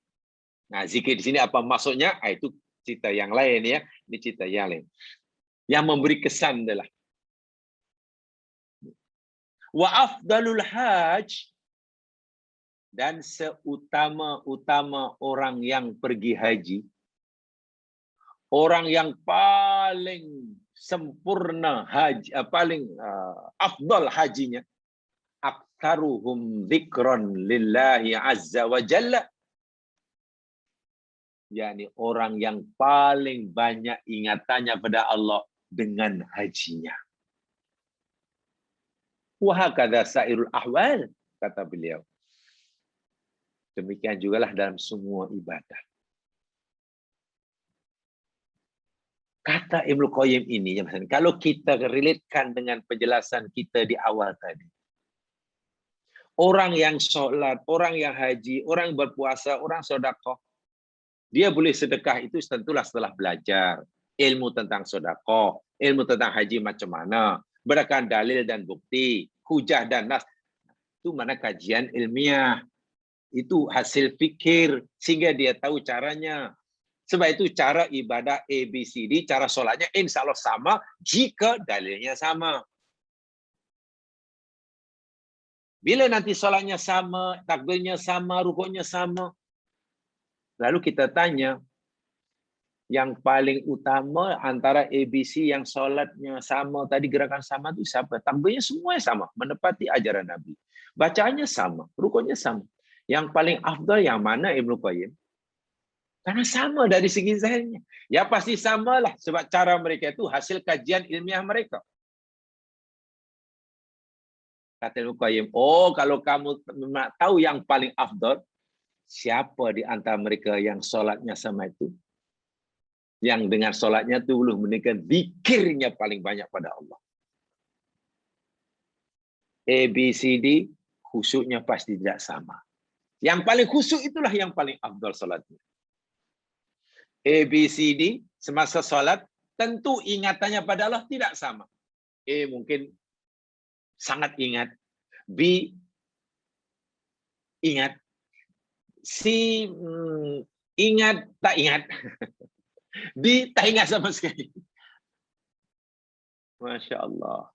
Nah, zikir di sini apa maksudnya? Itu cerita yang lain ya. Ini cerita yang lain. Yang memberi kesan adalah wa afdalul hajj, dan seutama-utama orang yang pergi haji, orang yang paling sempurna haji, paling afdal hajinya, aktaruhum dzikran lillahi azza wa jalla, yakni orang yang paling banyak ingatannya pada Allah dengan hajinya. Wa hakadza sairul ahwal, kata beliau. Demikian jugalah dalam semua ibadah. Kata Ibnu Qayyim ini, kalau kita relatekan dengan penjelasan kita di awal tadi. Orang yang sholat, orang yang haji, orang yang berpuasa, orang sedekah, dia boleh sedekah itu tentulah setelah belajar ilmu tentang sedekah, ilmu tentang haji macam mana, berdasarkan dalil dan bukti, hujah dan nas. Itu mana kajian ilmiah. Itu hasil fikir, sehingga dia tahu caranya. Sebab itu cara ibadah ABCD, cara sholatnya insya Allah sama jika dalilnya sama. Bila nanti sholatnya sama, takbirnya sama, rukuknya sama, lalu kita tanya, yang paling utama antara ABC yang sholatnya sama, tadi gerakan sama itu siapa? Takbirnya semuanya sama, menepati ajaran Nabi. Bacaannya sama, rukuknya sama. Yang paling afdal yang mana Ibnu Qayyim? Karena sama dari segi zahirnya. Ya pasti samalah, sebab cara mereka itu hasil kajian ilmiah mereka. Kata Ibnu Qayyim, oh kalau kamu tahu yang paling afdal, siapa di antara mereka yang sholatnya sama itu? Yang dengan sholatnya itu belum meningkat zikirnya paling banyak pada Allah. ABCD, khusyuknya pasti tidak sama. Yang paling khusyuk itulah yang paling afdal sholatnya. ABCD semasa sholat tentu ingatannya pada Allah tidak sama. A mungkin sangat ingat, B ingat, C ingat tak ingat, D tak ingat sama sekali. Masya Allah.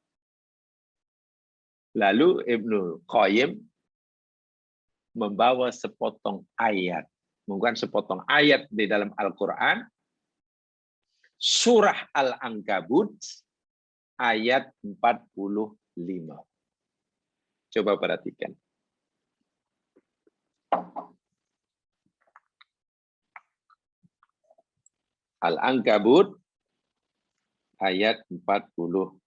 Lalu Ibnu Qayyim membawa sepotong ayat. Bukan sepotong ayat di dalam Al-Quran Surah Al-Ankabut ayat 45. Coba perhatikan. Al-Ankabut ayat 45.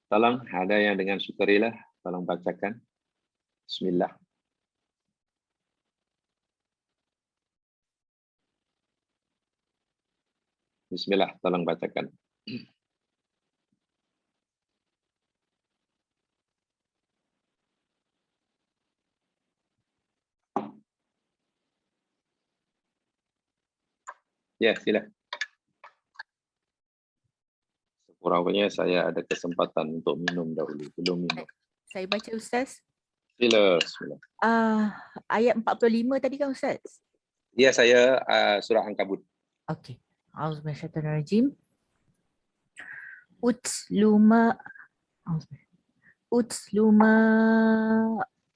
Tolong, ada yang dengan sukarela, tolong bacakan. Bismillah. Bismillah, tolong bacakan. Ya, silakan. Kurangnya saya ada kesempatan untuk minum dahulu. Belum minum. Saya baca Ustaz. Sila. Bismillah. Ayat 45 tadi kan Ustaz? Ya, saya surah Ankabut. Okey. Auzubillahiminasyaitonirrajim. Utluma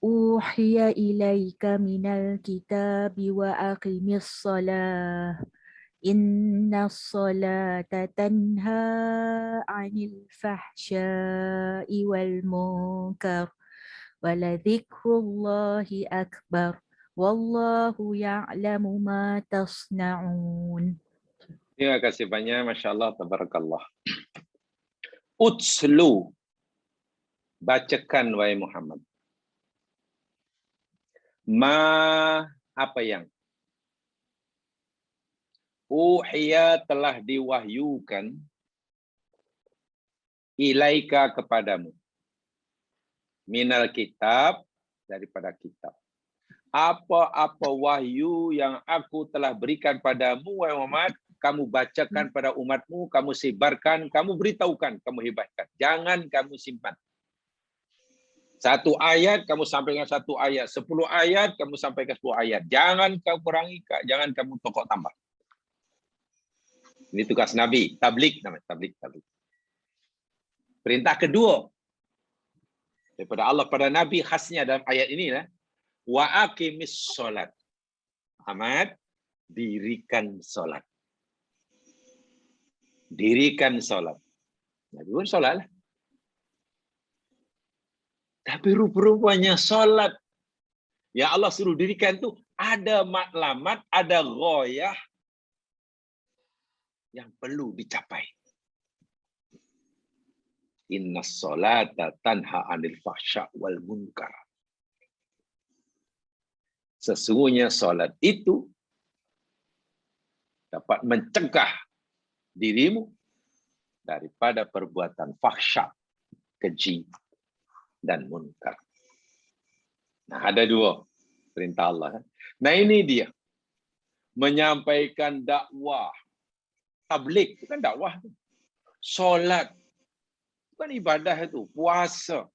uhiya ilaika minal kitabi wa aqimis salah. Inna salata tanha 'anil fahsya'i wal munkar wa ladhikrullahi akbar wallahu ya'lamu ma tasna'un. Terima kasih banyak, Masya Allah, tabarakallah. Utslu, bacakan wahai Muhammad. Ma, apa yang? Uhiya, telah diwahyukan, ilaika, kepadamu. Minal kitab, daripada kitab. Apa-apa wahyu yang aku telah berikan padamu, wahai Muhammad, kamu bacakan pada umatmu, kamu sebarkan, kamu beritahukan, kamu hebatkan. Jangan kamu simpan. Satu ayat, kamu sampaikan satu ayat. 10 ayat, kamu sampaikan 10 ayat. Jangan kamu kurangi, jangan kamu tokok tambah. Ini tugas Nabi. Tablik namanya. Tablik. Perintah kedua daripada Allah pada Nabi, khasnya dalam ayat ini. Wa aqimis sholat. Ahmad, dirikan sholat. Dirikan sholat. Nabi pun sholat lah. Tapi rupa-rupanya sholat yang Allah suruh dirikan itu ada matlamat, ada ghoyah yang perlu dicapai. Inna sholata tanha 'anil fahsya' wal munkar. Sesungguhnya sholat itu dapat mencegah dirimu daripada perbuatan fahsya, keji, dan munkar. Nah, ada dua perintah Allah. Nah, ini dia. Menyampaikan dakwah. Tablik, bukan dakwah. Solat, bukan ibadah itu. Puasa.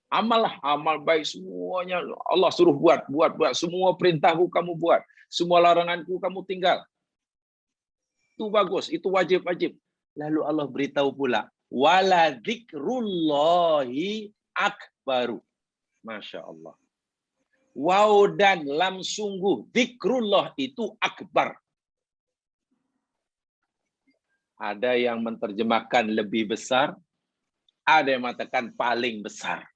Amallah, amal baik semuanya. Allah suruh buat. Semua perintahku kamu buat. Semua laranganku kamu tinggal. Itu bagus, itu wajib-wajib. Lalu Allah beritahu pula, wala dzikrullahi akbaru. Masya Allah. Wow dan lam, sungguh dzikrullah itu akbar. Ada yang menerjemahkan lebih besar, ada yang mengatakan paling besar.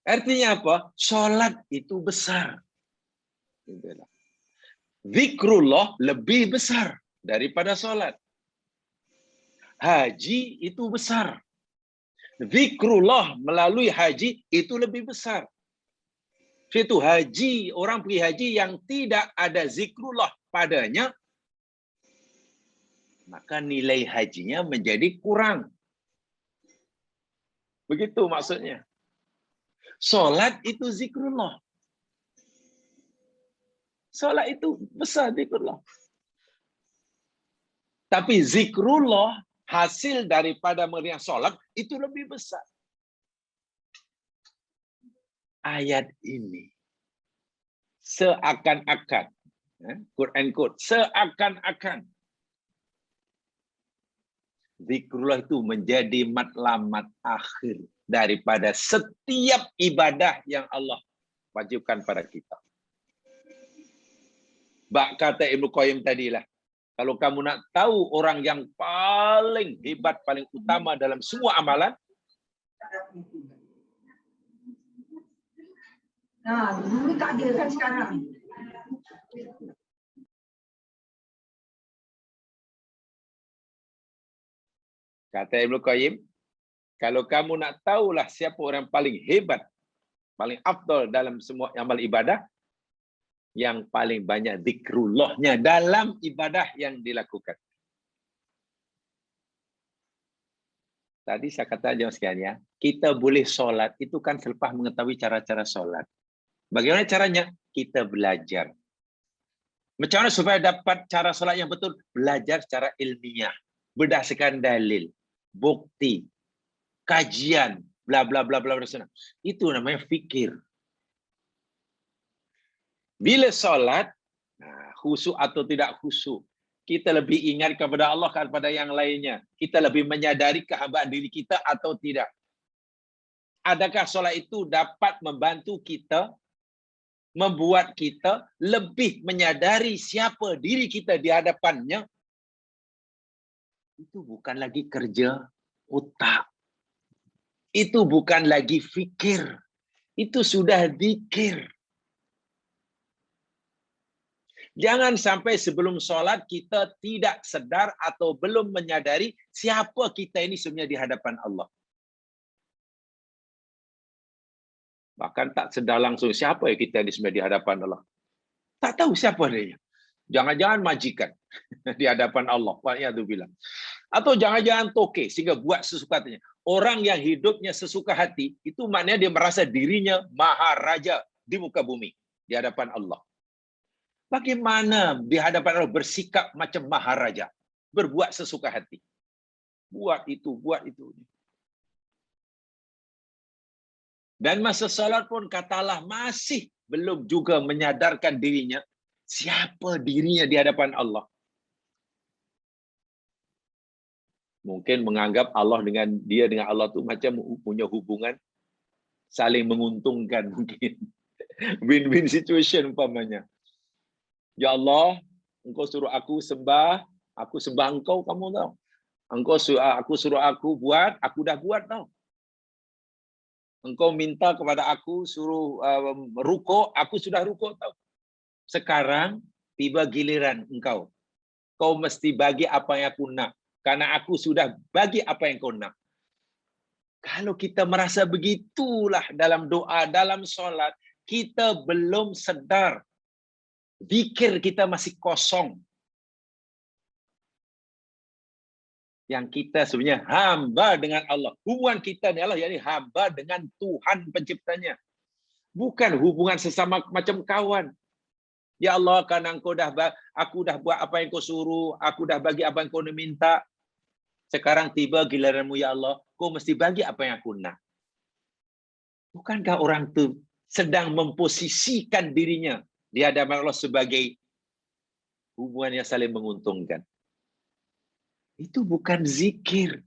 Artinya apa? Sholat itu besar. Dzikrullah lebih besar daripada sholat. Haji itu besar. Zikrullah melalui haji itu lebih besar. Itu haji, orang pergi haji yang tidak ada zikrullah padanya, maka nilai hajinya menjadi kurang. Begitu maksudnya. Salat itu zikrullah. Salat itu besar zikrullah. Tapi zikrullah hasil daripada meriah salat itu lebih besar. Ayat ini seakan-akan, quote and quote, seakan-akan Zikrullah itu menjadi matlamat akhir daripada setiap ibadah yang Allah wajibkan pada kita. Bak kata Ibnu Qayyim tadilah, kalau kamu nak tahu orang yang paling hebat, paling utama dalam semua amalan, nah, dulu tak ada kan sekarang. kata Ibnu Qayyim, kalau kamu nak tahulah siapa orang paling hebat, paling afdal dalam semua amal ibadah, yang paling banyak zikrullahnya dalam ibadah yang dilakukan. Tadi saya kata jemaah sekalian, kita boleh solat itu kan selepas mengetahui cara-cara solat. Bagaimana caranya? Kita belajar. Macam mana supaya dapat cara solat yang betul? Belajar secara ilmiah, berdasarkan dalil, bukti, kajian, bla bla bla bla. Itu namanya fikir. Bila solat, khusyuk atau tidak khusyuk, kita lebih ingat kepada Allah daripada yang lainnya. Kita lebih menyadari kehambaan diri kita atau tidak. Adakah solat itu dapat membantu kita, membuat kita lebih menyadari siapa diri kita di hadapannya? Itu bukan lagi kerja otak. Itu bukan lagi fikir. Itu sudah zikir. Jangan sampai sebelum sholat kita tidak sedar atau belum menyadari siapa kita ini sebenarnya di hadapan Allah. Bahkan tak sedar langsung siapa yang kita ini sebenarnya di hadapan Allah. Tak tahu siapa dia. Jangan-jangan majikan di hadapan Allah. Wa'iyadzubillah. Atau jangan-jangan toke sehingga buat sesuka hatinya. Orang yang hidupnya sesuka hati, itu maknanya dia merasa dirinya maharaja di muka bumi. Di hadapan Allah. Bagaimana di hadapan Allah bersikap macam maharaja, berbuat sesuka hati. Buat itu, buat itu. Dan masa salat pun katalah masih belum juga menyadarkan dirinya siapa dirinya di hadapan Allah. Mungkin menganggap Allah dengan Allah tu macam punya hubungan saling menguntungkan mungkin. Win-win situation umpamanya. Ya Allah, engkau suruh aku sembah engkau, kamu tahu. Aku suruh aku buat, aku dah buat tahu. Engkau minta kepada aku suruh rukuk, aku sudah rukuk tahu. Sekarang tiba giliran engkau. Kau mesti bagi apa yang aku nak. Karena aku sudah bagi apa yang kau nak. Kalau kita merasa begitulah dalam doa, dalam solat, kita belum sedar. Zikir kita masih kosong. Yang kita sebenarnya hamba dengan Allah. Hubungan kita dengan Allah, yakni hamba dengan Tuhan penciptanya. Bukan hubungan sesama macam kawan. Ya Allah, karena aku dah buat apa yang kau suruh, aku dah bagi apa yang kau minta. Sekarang tiba giliranmu ya Allah, kau mesti bagi apa yang aku nak. Bukankah orang itu sedang memposisikan dirinya di hadapan Allah sebagai hubungan yang saling menguntungkan? Itu bukan zikir.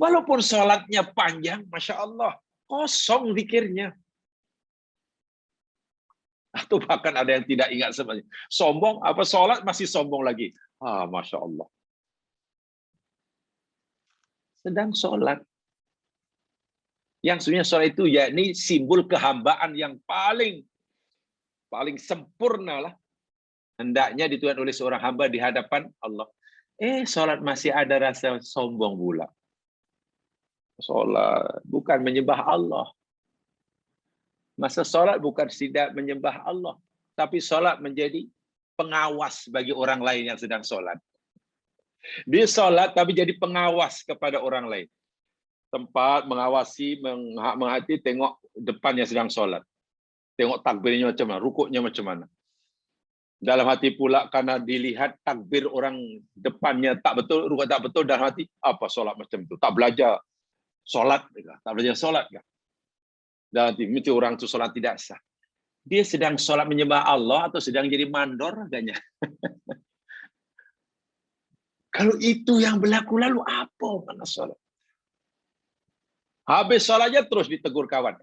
Walaupun sholatnya panjang, Masya Allah, kosong zikirnya. Atau bahkan ada yang tidak ingat semuanya. Sombong, apa sholat masih sombong lagi. Masya Allah. Sedang sholat. Yang sebenarnya sholat itu yakni simbol kehambaan yang paling sempurna lah. Hendaknya ditujukan oleh seorang hamba di hadapan Allah. Sholat masih ada rasa sombong pula. Sholat bukan menyembah Allah. Masa sholat bukan tidak menyembah Allah. Tapi sholat menjadi pengawas bagi orang lain yang sedang sholat. Dia sholat tapi jadi pengawas kepada orang lain. Tempat mengawasi, menghati, tengok depan yang sedang sholat. Tengok takbirnya macam mana, rukuknya macam mana. Dalam hati pula karena dilihat takbir orang depannya tak betul, rukuk tak betul, dalam hati, apa sholat macam itu? Tak belajar sholat, tak belajar sholat. Dalam hati, mesti orang itu sholat tidak sah. Dia sedang sholat menyembah Allah atau sedang jadi mandor agaknya. Kalau itu yang berlaku, lalu apa mana solat? Habis solatnya terus ditegur kawan.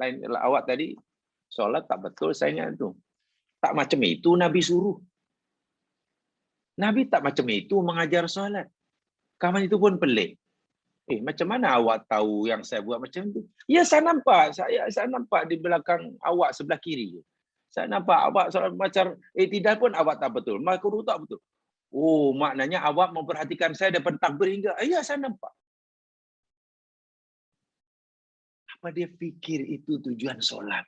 Lain awak tadi solat tak betul saya ingat tu. Tak macam itu Nabi suruh. Nabi tak macam itu mengajar solat. Kawan itu pun pelik. Macam mana awak tahu yang saya buat macam itu? Ya, saya nampak. Saya nampak di belakang awak sebelah kiri. Saya nampak awak solat macam tidak pun awak tak betul. Makruh tak betul. Oh, maknanya awak memperhatikan saya daripada takbir hingga. Ya, saya nampak. Apa dia fikir itu tujuan solat?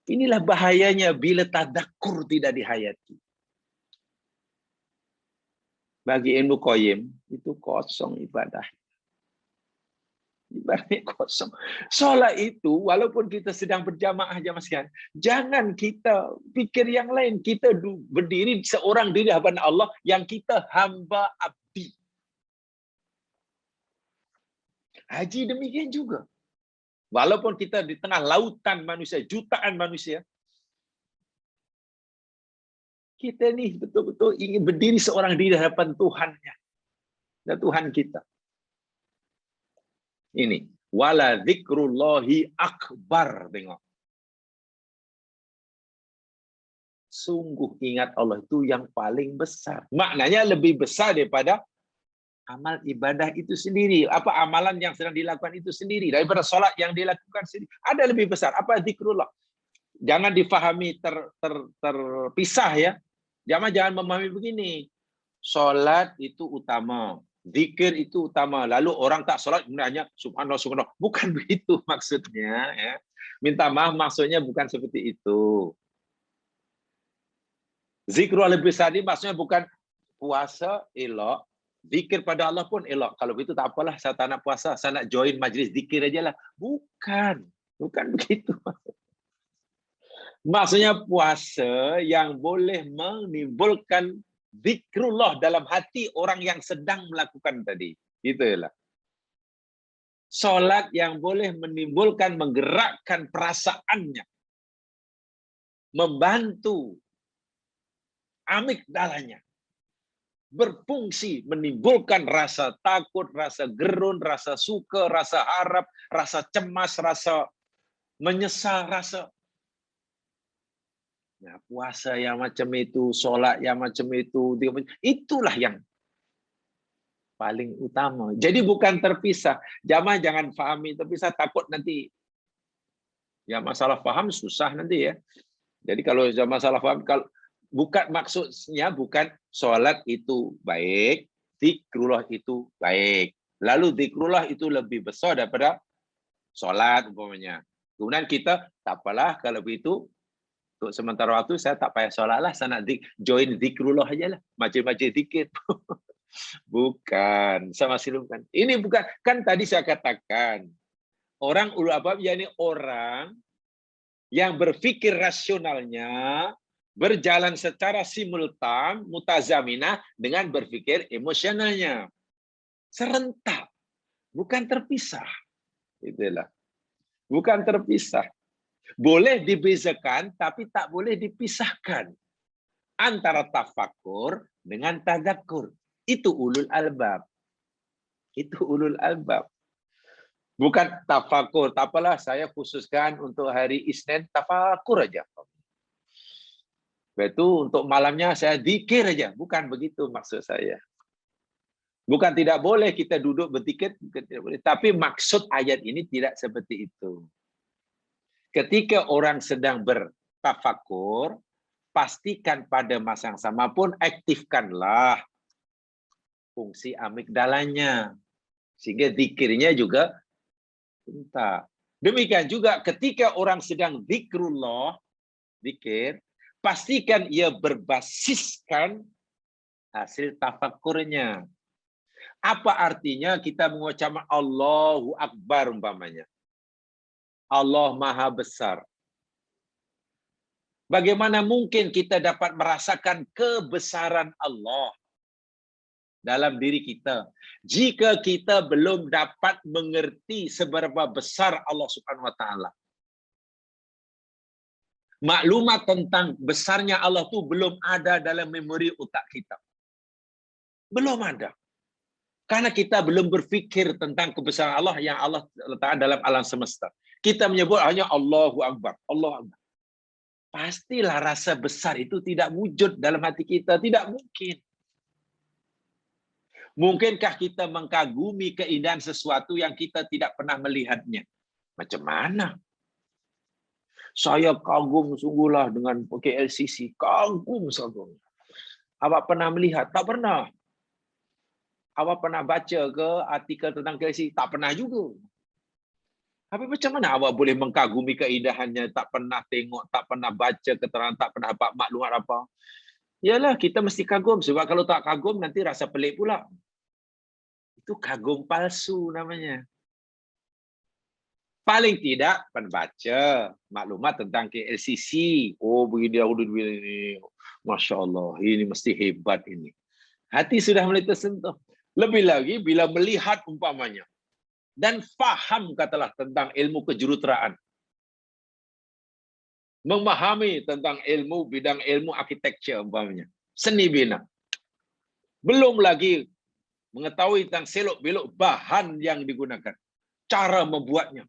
Inilah bahayanya bila tadakkur tidak dihayati. Bagi Ibnu Qayyim, itu kosong ibadah. Ibadahnya kosong. Solat itu, walaupun kita sedang berjamaah jamaah sekalian, jangan kita fikir yang lain. Kita berdiri seorang diri hadapan Allah yang kita hamba abdi. Haji demikian juga. Walaupun kita di tengah lautan manusia, jutaan manusia, kita ni betul-betul ingin berdiri seorang diri di hadapan Tuhannya. Dan Tuhan kita. Ini. Wala dzikrullahi akbar. Tengok. Sungguh ingat Allah itu yang paling besar. Maknanya lebih besar daripada amal ibadah itu sendiri. Apa amalan yang sedang dilakukan itu sendiri. Daripada solat yang dilakukan sendiri. Ada lebih besar. Apa zikrullah? Jangan difahami terpisah ya. Jangan memahami begini. Solat itu utama. Zikir itu utama. Lalu orang tak solat hanya subhanallah, subhanallah. Bukan begitu maksudnya. Ya. Minta maaf maksudnya bukan seperti itu. Zikrullah lebih besar ini maksudnya bukan puasa elok. Zikir pada Allah pun elok. Kalau begitu tak apalah, saya tak nak puasa. Saya nak join majlis zikir aja lah. Bukan. Bukan begitu. Maksudnya puasa yang boleh menimbulkan zikrullah dalam hati orang yang sedang melakukan tadi. Itulah. Solat yang boleh menimbulkan, menggerakkan perasaannya. Membantu amigdalanya. Berfungsi menimbulkan rasa takut, rasa gerun, rasa suka, rasa harap, rasa cemas, rasa menyesal, rasa puasa yang macam itu, solat yang macam itu, itulah yang paling utama. Jadi bukan terpisah. Jamaah jangan fahami terpisah, takut nanti ya masalah faham susah nanti ya. Jadi kalau masalah faham, kalau bukan maksudnya bukan solat itu baik, zikrullah itu baik. Lalu zikrullah itu lebih besar daripada solat umpamanya. Kemudian kita tak apalah kalau begitu. Untuk sementara waktu saya tak payah solat lah, saya nak join zikrullah aja lah, majlis-majlis zikir. Bukan, saya masih lupa. Ini bukan, kan tadi saya katakan orang ulul albab yakni orang yang berfikir rasionalnya berjalan secara simultan, mutazaminah dengan berfikir emosionalnya, serentak, bukan terpisah. Itulah, bukan terpisah. Boleh dibezakan, tapi tak boleh dipisahkan antara tafakur dengan tadzakur. Itu ulul albab. Itu ulul albab. Bukan tafakur. Tak apalah, saya khususkan untuk hari Isnin tafakur aja. Itu untuk malamnya saya zikir aja. Bukan begitu maksud saya. Bukan tidak boleh kita duduk berzikir, tapi maksud ayat ini tidak seperti itu. Ketika orang sedang bertafakur, pastikan pada masa yang sama pun aktifkanlah fungsi amigdalanya. Sehingga zikirnya juga entah. Demikian juga ketika orang sedang zikrullah, zikir, pastikan ia berbasiskan hasil tafakurnya. Apa artinya kita mengucapkan Allahu Akbar umpamanya? Allah Maha Besar. Bagaimana mungkin kita dapat merasakan kebesaran Allah dalam diri kita jika kita belum dapat mengerti seberapa besar Allah Subhanahu wa taala? Maklumat tentang besarnya Allah itu belum ada dalam memori otak kita. Belum ada. Karena kita belum berpikir tentang kebesaran Allah yang Allah letakkan dalam alam semesta. Kita menyebut hanya Allahu Akbar, Allahu Akbar. Pastilah rasa besar itu tidak wujud dalam hati kita, tidak mungkin. Mungkinkah kita mengagumi keindahan sesuatu yang kita tidak pernah melihatnya? Macam mana? Saya kagum sungguhlah dengan KLCC, kagum sungguh. Awak pernah melihat? Tak pernah. Awak pernah baca ke artikel tentang KLCC? Tak pernah juga. Tapi macam mana awak boleh mengagumi keindahannya, tak pernah tengok, tak pernah baca keterangan, tak pernah dapat maklumat apa? Yalah, kita mesti kagum. Sebab kalau tak kagum, nanti rasa pelik pula. Itu kagum palsu namanya. Paling tidak, baca maklumat tentang KLCC. Oh, begini, begini. Masya Allah, ini mesti hebat ini. Hati sudah mulai tersentuh. Lebih lagi bila melihat umpamanya. Dan faham katalah tentang ilmu kejuruteraan. Memahami tentang ilmu, bidang ilmu arsitektur umpamanya. Seni bina. Belum lagi mengetahui tentang selok-belok bahan yang digunakan. Cara membuatnya.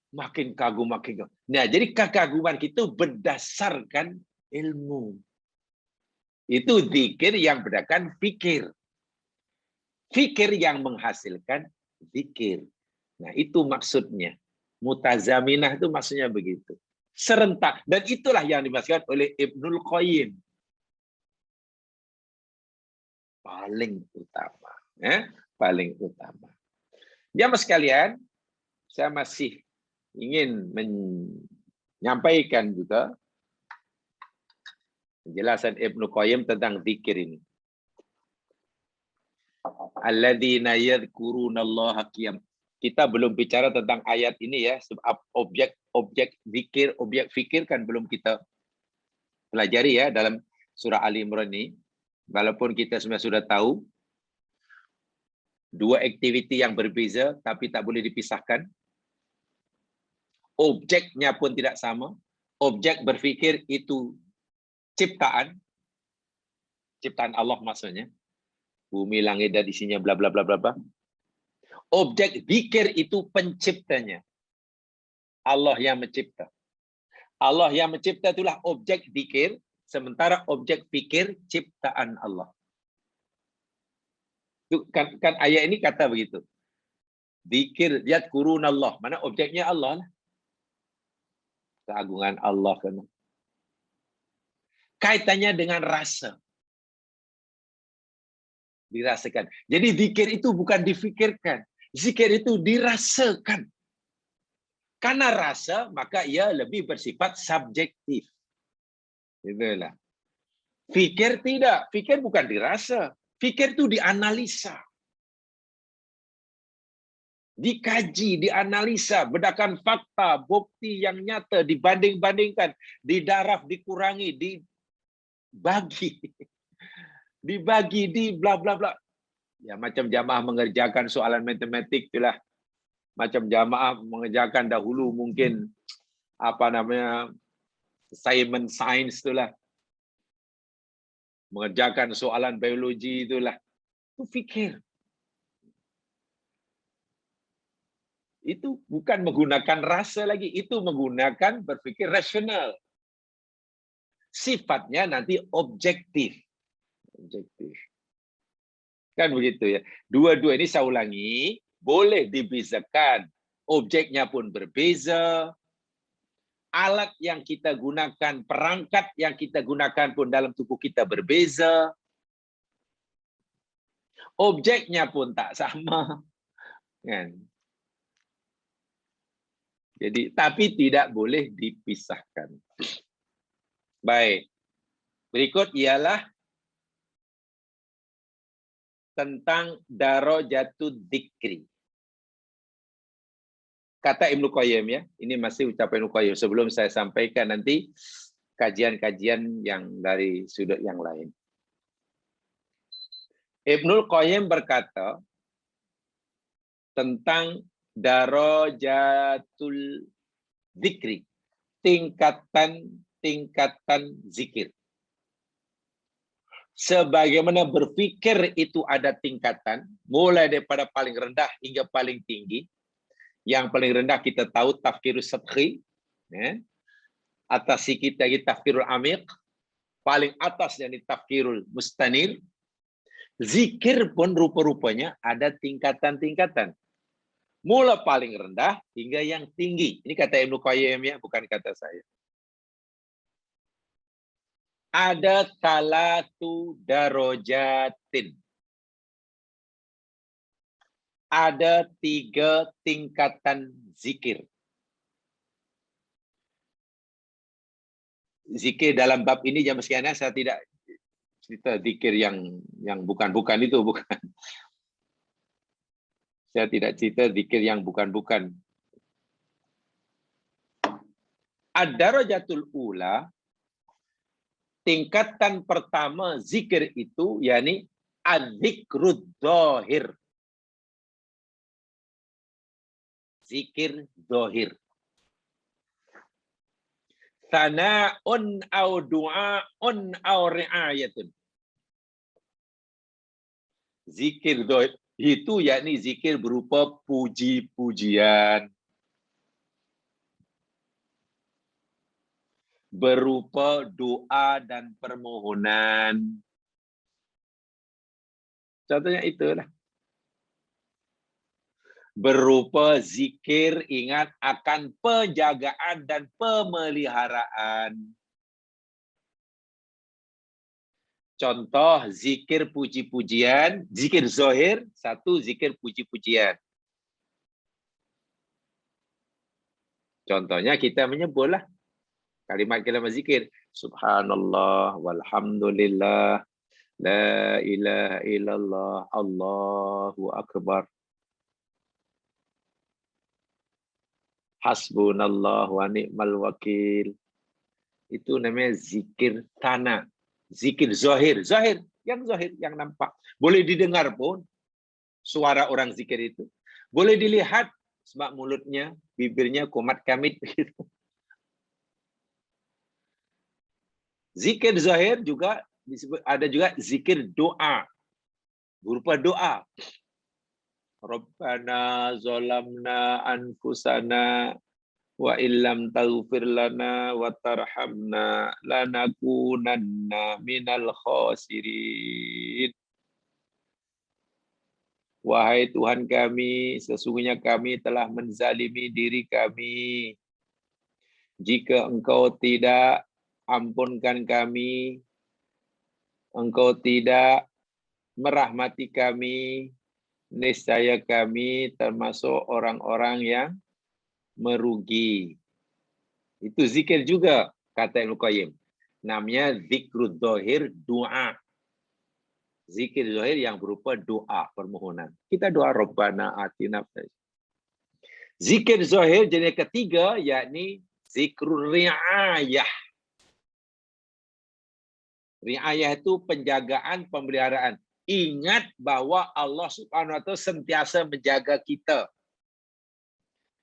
Makin kagum, makin kagum. Nah, jadi kekaguman kita berdasarkan ilmu. Itu zikir yang berdasarkan fikir. Fikir yang menghasilkan zikir. Nah, itu maksudnya. Mutazaminah itu maksudnya begitu. Serentak. Dan itulah yang dimaksudkan oleh Ibnul Qayyim. Paling utama. Paling utama. Jamaah sekalian, saya masih ingin menyampaikan juga penjelasan Ibnu Qayyim tentang zikir ini. Alladzina yadhkurunallaha qiyam. Kita belum bicara tentang ayat ini ya, sebab objek zikir, objek fikir kan belum kita pelajari ya dalam surah Ali Imran ini. Walaupun kita sudah tahu dua aktiviti yang berbeza tapi tak boleh dipisahkan. Objeknya pun tidak sama. Objek berfikir itu ciptaan Allah maksudnya. Bumi, langit dan isinya bla bla bla bla bla. Objek zikir itu penciptanya. Allah yang mencipta. Allah yang mencipta itulah objek zikir, sementara objek fikir ciptaan Allah. Itu kan ayat ini kata begitu. Zikir yadhkurunallah, mana objeknya Allah lah. Keagungan Allah kan. Kaitannya dengan rasa. Dirasakan. Jadi zikir itu bukan difikirkan. Zikir itu dirasakan. Karena rasa, maka ia lebih bersifat subjektif. Itulah. Fikir tidak. Fikir bukan dirasa. Fikir itu dianalisa. Dikaji, dianalisa, berdasarkan fakta, bukti yang nyata, dibanding-bandingkan, didaraf, dikurangi, dibagi. Dibagi, di bla bla bla. Ya, macam jamaah mengerjakan soalan matematik itulah. Macam jamaah mengerjakan dahulu mungkin apa namanya assignment science itulah. Mengerjakan soalan biologi itulah. Itu fikir. Itu bukan menggunakan rasa lagi, itu menggunakan berpikir rasional. Sifatnya nanti objektif. Objektif. Kan begitu ya. Dua-dua ini saya ulangi, boleh dibezakan. Objeknya pun berbeza. Alat yang kita gunakan, perangkat yang kita gunakan pun dalam tubuh kita berbeza. Objeknya pun tak sama. Kan? Jadi, tapi tidak boleh dipisahkan. Baik. Berikut ialah tentang darajatud dzikri. Kata Ibnu Qayyim ya, ini masih ucapan Ibnu Qayyim sebelum saya sampaikan nanti kajian-kajian yang dari sudut yang lain. Ibnu Qayyim berkata tentang darajatul dzikri, tingkatan zikir. Sebagaimana berfikir itu ada tingkatan, mulai daripada paling rendah hingga paling tinggi. Yang paling rendah kita tahu tafkirus sathi, ya. Atas kita tafkirul amiq, paling atas yang tafkirul mustanir. Zikir pun rupa-rupanya ada tingkatan-tingkatan. Mula paling rendah hingga yang tinggi. Ini kata Ibnu Qayyim ya, bukan kata saya. Ada talatu darojatin. Ada 3 tingkatan zikir. Zikir dalam bab ini jam sekian saya tidak cerita zikir yang bukan-bukan itu, bukan. Saya tidak cerita zikir yang bukan-bukan. Ad-darajatul ula, tingkatan pertama zikir itu yakni az-zikrud dzahir. Zikir dzahir. Sana'un au du'a'un au ri'ayatun. Zikir dzahir itu yakni zikir berupa puji-pujian, berupa doa dan permohonan. Contohnya itulah. Berupa zikir ingat akan penjagaan dan pemeliharaan. Contoh zikir puji-pujian, zikir zahir, satu zikir puji-pujian. Contohnya kita menyebutlah kalimat-kalimat zikir. Subhanallah, walhamdulillah, la ilaha illallah, Allahu akbar. Hasbunallah wa ni'mal wakil. Itu namanya zikir tanah. Zikir zahir. Zahir. Yang zahir, yang nampak. Boleh didengar pun suara orang zikir itu. Boleh dilihat sebab mulutnya, bibirnya kumat kamit. Zikir zahir juga disebut, ada juga zikir doa. Berupa doa. Rabbana zalamna anfusana wa illam taghfir lana wa tarhamna lanakunanna minal khasirin. Wahai Tuhan kami, sesungguhnya kami telah menzalimi diri kami. Jika Engkau tidak ampunkan kami, Engkau tidak merahmati kami, niscaya kami termasuk orang-orang yang merugi. Itu zikir juga, kata Ibnu Qayyim. Namanya zikrud dzahir, doa. Zikir zahir yang berupa doa, permohonan. Kita doa Rabbana atina. Zikir zahir jenis ketiga, yakni zikrul ri'ayah. Ri'ayah itu penjagaan, pemeliharaan. Ingat bahwa Allah Subhanahu wa Ta'ala sentiasa menjaga kita.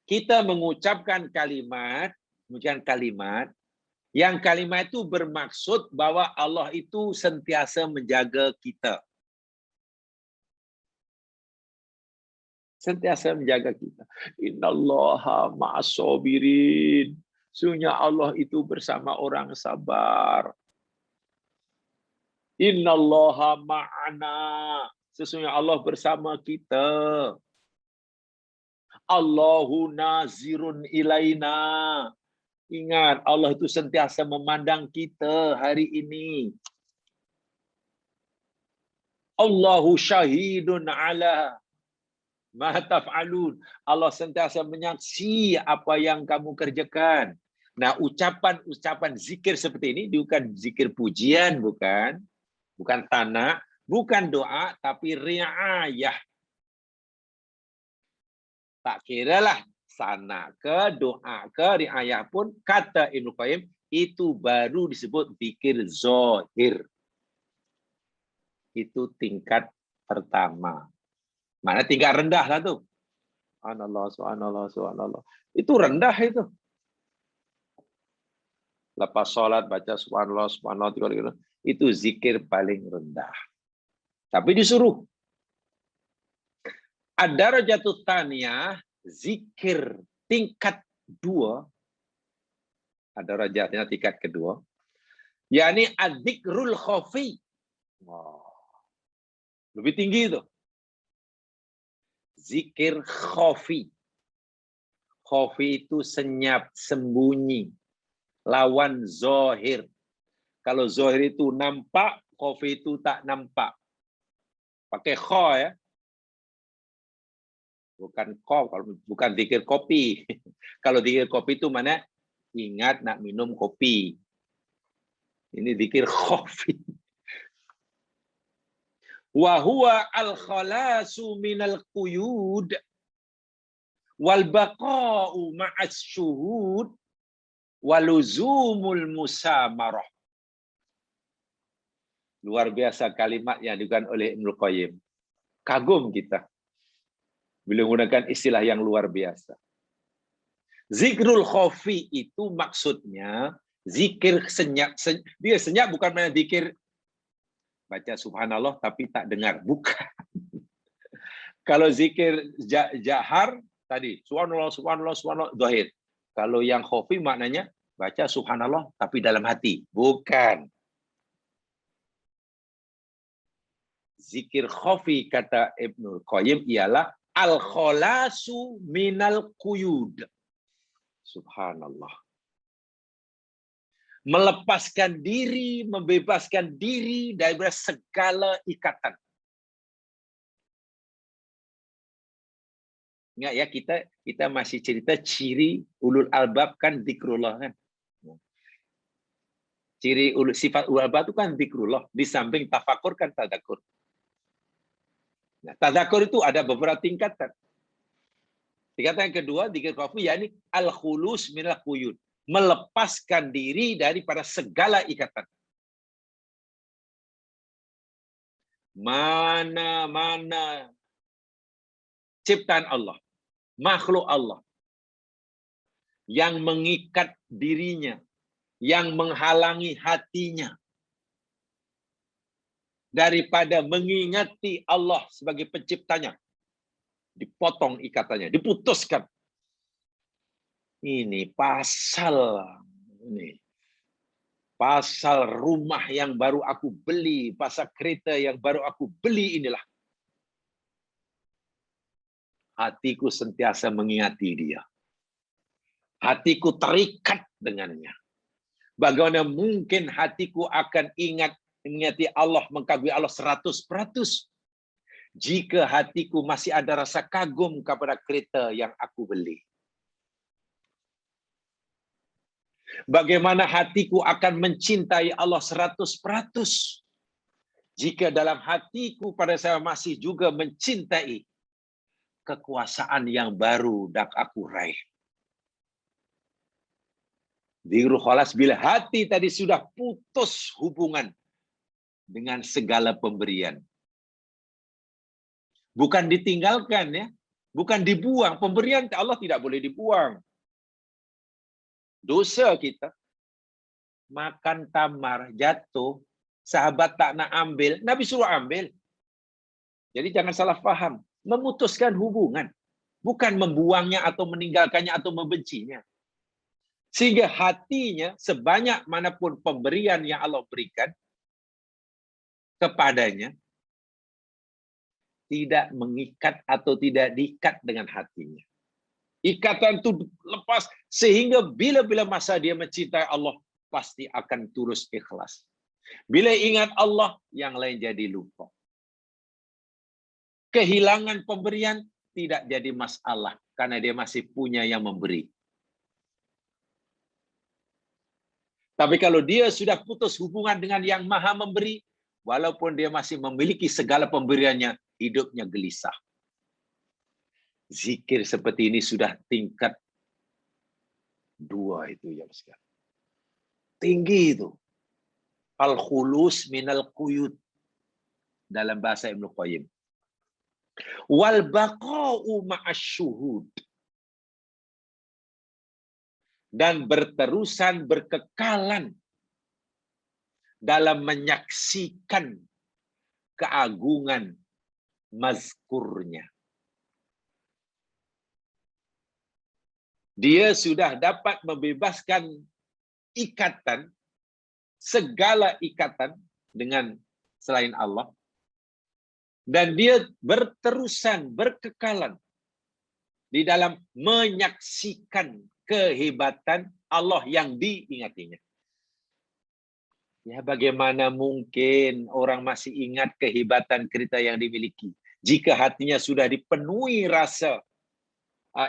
Kita mengucapkan kalimat, yang kalimat itu bermaksud bahwa Allah itu sentiasa menjaga kita. Sentiasa menjaga kita. Innallaha ma'as sabirin. Sesungguhnya Allah itu bersama orang sabar. Innallaha ma'ana. Sesungguhnya Allah bersama kita. Allahu nazirun ilaina. Ingat, Allah itu sentiasa memandang kita hari ini. Allahu syahidun ala ma taf'alun. Allah sentiasa menyaksi apa yang kamu kerjakan. Nah, ucapan-ucapan zikir seperti ini bukan zikir pujian, bukan tanah, bukan doa, tapi ri'ayah. Tak kiralah sana ke, doa ke, ri'ayah pun, kata Ibnu Qayyim, itu baru disebut zikir zahir. Itu tingkat pertama. Mana tingkat rendah lah tuh. Subhanallah, subhanallah, subhanallah. Itu rendah itu. Lepas sholat baca subhanallah, subhanallah, 3 kali. Itu zikir paling rendah. Tapi disuruh. Ad-darajatut tsaniyah, zikir tingkat 2, ada rajatnya tingkat kedua, yakni ad-dzikrul khafi. Lebih tinggi itu. Zikir khafi. Khafi itu senyap, sembunyi. Lawan zohir. Kalau zohir itu nampak, khafi itu tak nampak. Pakai kha ya. Bukan kop, bukan zikir kopi. Kalau zikir kopi itu mana? Ingat nak minum kopi. Ini zikir khafi. Wa huwa al-khalasu minal quyud wal baqa'u ma'as syuhud waluzumul musamarah. Luar biasa kalimat yang digunakan oleh Ibnu Qayyim. Kagum kita bila menggunakan istilah yang luar biasa. Zikrul khafi itu maksudnya zikir senyap. Dia senyap bukan mana zikir baca subhanallah tapi tak dengar, bukan. Kalau zikir jahar tadi subhanallah subhanallah subhanallah zahir. Kalau yang khafi maknanya baca subhanallah tapi dalam hati, bukan. Zikir khafi kata Ibnu Qayyim ialah al-khalasu minal quyud. Subhanallah. Melepaskan diri, membebaskan diri dari segala ikatan. Ingat ya, kita masih cerita ciri ulul albab kan zikrullah kan. Ciri sifat ulul albab itu kan zikrullah, di samping tafakur kan tadakur. Nah, tadakur itu ada beberapa tingkatan. Tingkatan yang kedua, zikir khafi yakni al-khulus minal quyud, melepaskan diri daripada segala ikatan. Mana-mana ciptaan Allah, makhluk Allah yang mengikat dirinya, yang menghalangi hatinya daripada mengingati Allah sebagai penciptanya, dipotong ikatannya, diputuskan. Ini pasal rumah yang baru aku beli, pasal kereta yang baru aku beli inilah. Hatiku sentiasa mengingati dia. Hatiku terikat dengannya. Bagaimana mungkin hatiku akan mengingati Allah, mengagumi Allah 100% jika hatiku masih ada rasa kagum kepada kereta yang aku beli? Bagaimana hatiku akan mencintai Allah 100% jika dalam hatiku pada saya masih juga mencintai kekuasaan yang baru dak aku raih? Dzikrul khalas bila hati tadi sudah putus hubungan dengan segala pemberian. Bukan ditinggalkan ya, bukan dibuang. Pemberian Allah tidak boleh dibuang. Dosa kita, makan tamar, jatuh, sahabat tak nak ambil, Nabi suruh ambil. Jadi jangan salah faham. Memutuskan hubungan, bukan membuangnya atau meninggalkannya atau membencinya. Sehingga hatinya sebanyak manapun pemberian yang Allah berikan kepadanya, tidak mengikat atau tidak diikat dengan hatinya. Ikatan itu lepas sehingga bila-bila masa dia mencintai Allah pasti akan tulus ikhlas. Bila ingat Allah, yang lain jadi lupa. Kehilangan pemberian tidak jadi masalah karena dia masih punya yang memberi. Tapi kalau dia sudah putus hubungan dengan yang maha memberi, walaupun dia masih memiliki segala pemberiannya, hidupnya gelisah. Zikir seperti ini sudah tingkat 2 itu ya sekalian. Tinggi itu. Al-khulus minal quyud dalam bahasa Ibnu Qayyim. Wal baqa'u ma'asyuhud. Dan berterusan, berkekalan dalam menyaksikan keagungan mazkurnya. Dia sudah dapat membebaskan ikatan, segala ikatan dengan selain Allah. Dan dia berterusan, berkekalan di dalam menyaksikan kehebatan Allah yang diingatinya. Ya, bagaimana mungkin orang masih ingat kehebatan kita yang dimiliki jika hatinya sudah dipenuhi rasa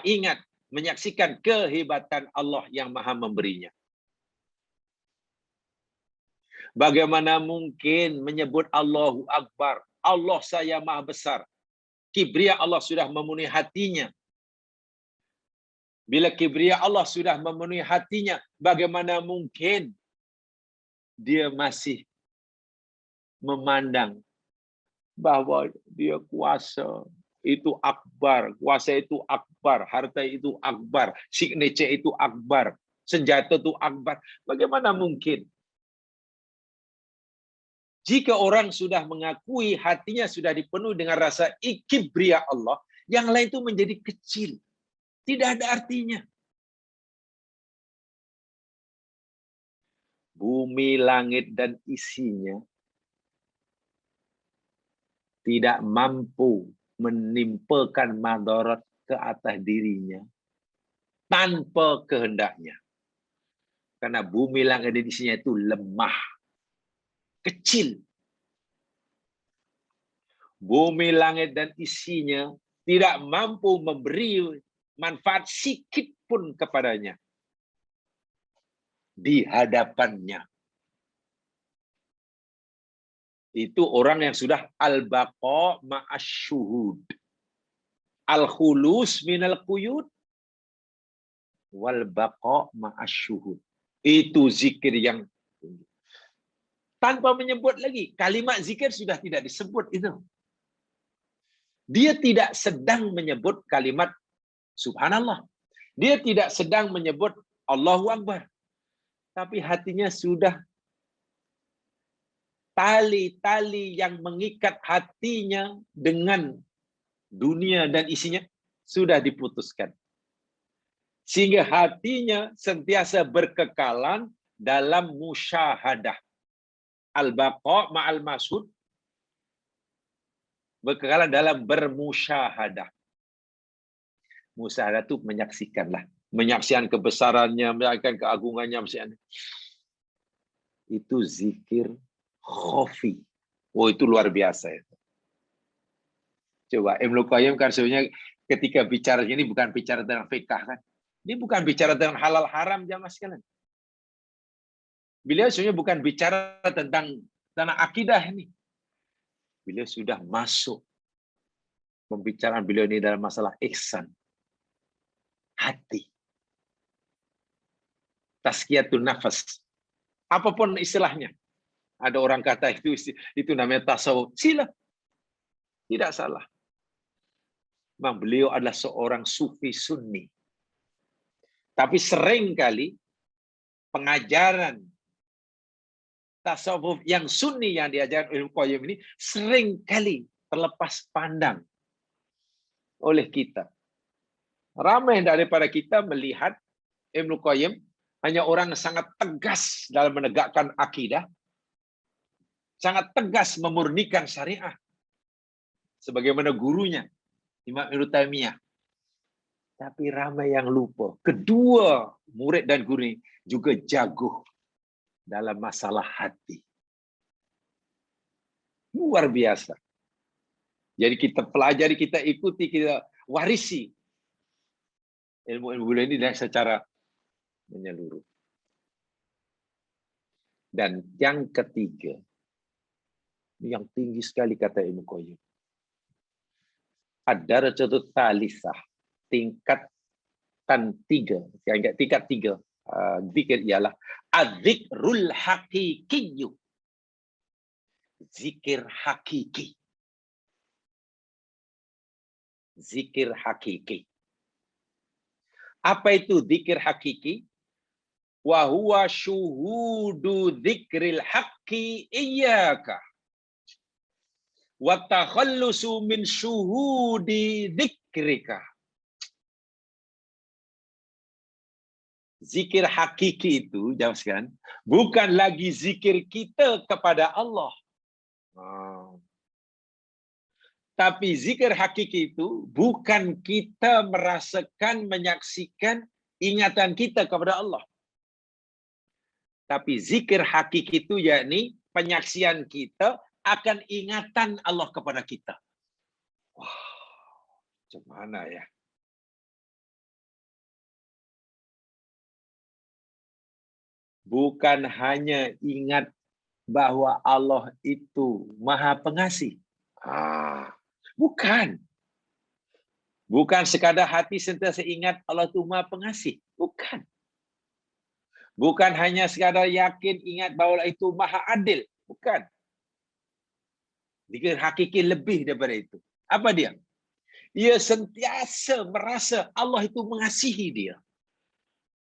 ingat, menyaksikan kehebatan Allah yang Maha memberinya. Bagaimana mungkin menyebut Allahu Akbar, Allah saya Maha besar. Kibria Allah sudah memenuhi hatinya. Bila kibria Allah sudah memenuhi hatinya, bagaimana mungkin dia masih memandang bahwa dia kuasa itu akbar, kuasa itu akbar, harta itu akbar, signature itu akbar, senjata itu akbar. Bagaimana mungkin? Jika orang sudah mengakui hatinya sudah dipenuhi dengan rasa kibria Allah, yang lain itu menjadi kecil. Tidak ada artinya. Bumi, langit, dan isinya tidak mampu menimpakan madarat ke atas dirinya tanpa kehendaknya. Karena bumi, langit, dan isinya itu lemah, kecil. Bumi, langit, dan isinya tidak mampu memberi manfaat sikit pun kepadanya di hadapannya. Itu orang yang sudah al-baqa ma'asyuhud. Al-khulus minal quyud wal baqa ma'asyuhud. Itu zikir yang tanpa menyebut lagi. Kalimat zikir sudah tidak disebut itu. Dia tidak sedang menyebut kalimat subhanallah. Dia tidak sedang menyebut Allahu Akbar. Tapi hatinya sudah tali-tali yang mengikat hatinya dengan dunia dan isinya sudah diputuskan. Sehingga hatinya sentiasa berkekalan dalam musyahadah. Al-baqa ma'al masud. Berkekalan dalam bermusyahadah. Musyahadah itu menyaksikanlah. Menyaksikan kebesarannya, menyaksikan keagungannya. Itu zikir khafi. Oh, itu luar biasa itu. Coba Ibnu Qayyim kan sebenarnya ketika bicara ini bukan bicara tentang fikih kan. Ini bukan bicara tentang halal haram jamaah sekalian. Beliau sebenarnya bukan bicara tentang akidah ini. Beliau sudah masuk pembicaraan beliau ini dalam masalah ihsan. Hati. Tazkiyatun nafas. Apapun istilahnya. Ada orang kata itu namanya tasawuf. Sila. Tidak salah. Memang beliau adalah seorang sufi sunni. Tapi seringkali pengajaran tasawuf yang sunni yang diajarkan Ibnu Qayyim ini seringkali terlepas pandang oleh kita. Ramai daripada kita melihat Ibnu Qayyim hanya orang yang sangat tegas dalam menegakkan akidah, sangat tegas memurnikan syariah, sebagaimana gurunya Imam Ibnu Taimiyah. Tapi ramai yang lupa. Kedua murid dan guru ini juga jago dalam masalah hati. Luar biasa. Jadi kita pelajari, kita ikuti, kita warisi ilmu-ilmu beliau ini secara menyeluruh. Dan yang ketiga, yang tinggi sekali kata Ibnu Qayyim. Ad-darajatut thalitsah, tingkatan tiga, zikir ialah az-zikrul haqiqiyyu. Zikir hakiki. Zikir hakiki. Apa itu zikir hakiki? Wa huwa syuhudu dzikril haqqi iyyaka. Wa takhallusu min syuhudi dzikrika. Zikir hakiki itu, jawab sekalian, bukan lagi zikir kita kepada Allah. Tapi zikir hakiki itu bukan kita merasakan, menyaksikan ingatan kita kepada Allah. Tapi zikir hakiki itu yakni penyaksian kita akan ingatan Allah kepada kita. Wah, macam mana ya? Bukan hanya ingat bahwa Allah itu Maha Pengasih. Bukan. Bukan sekadar hati sentiasa ingat Allah itu Maha Pengasih. Bukan. Bukan hanya sekadar yakin ingat bahwa Allah itu Maha Adil. Bukan. Zikir hakiki lebih daripada itu. Apa dia? Ia sentiasa merasa Allah itu mengasihi dia.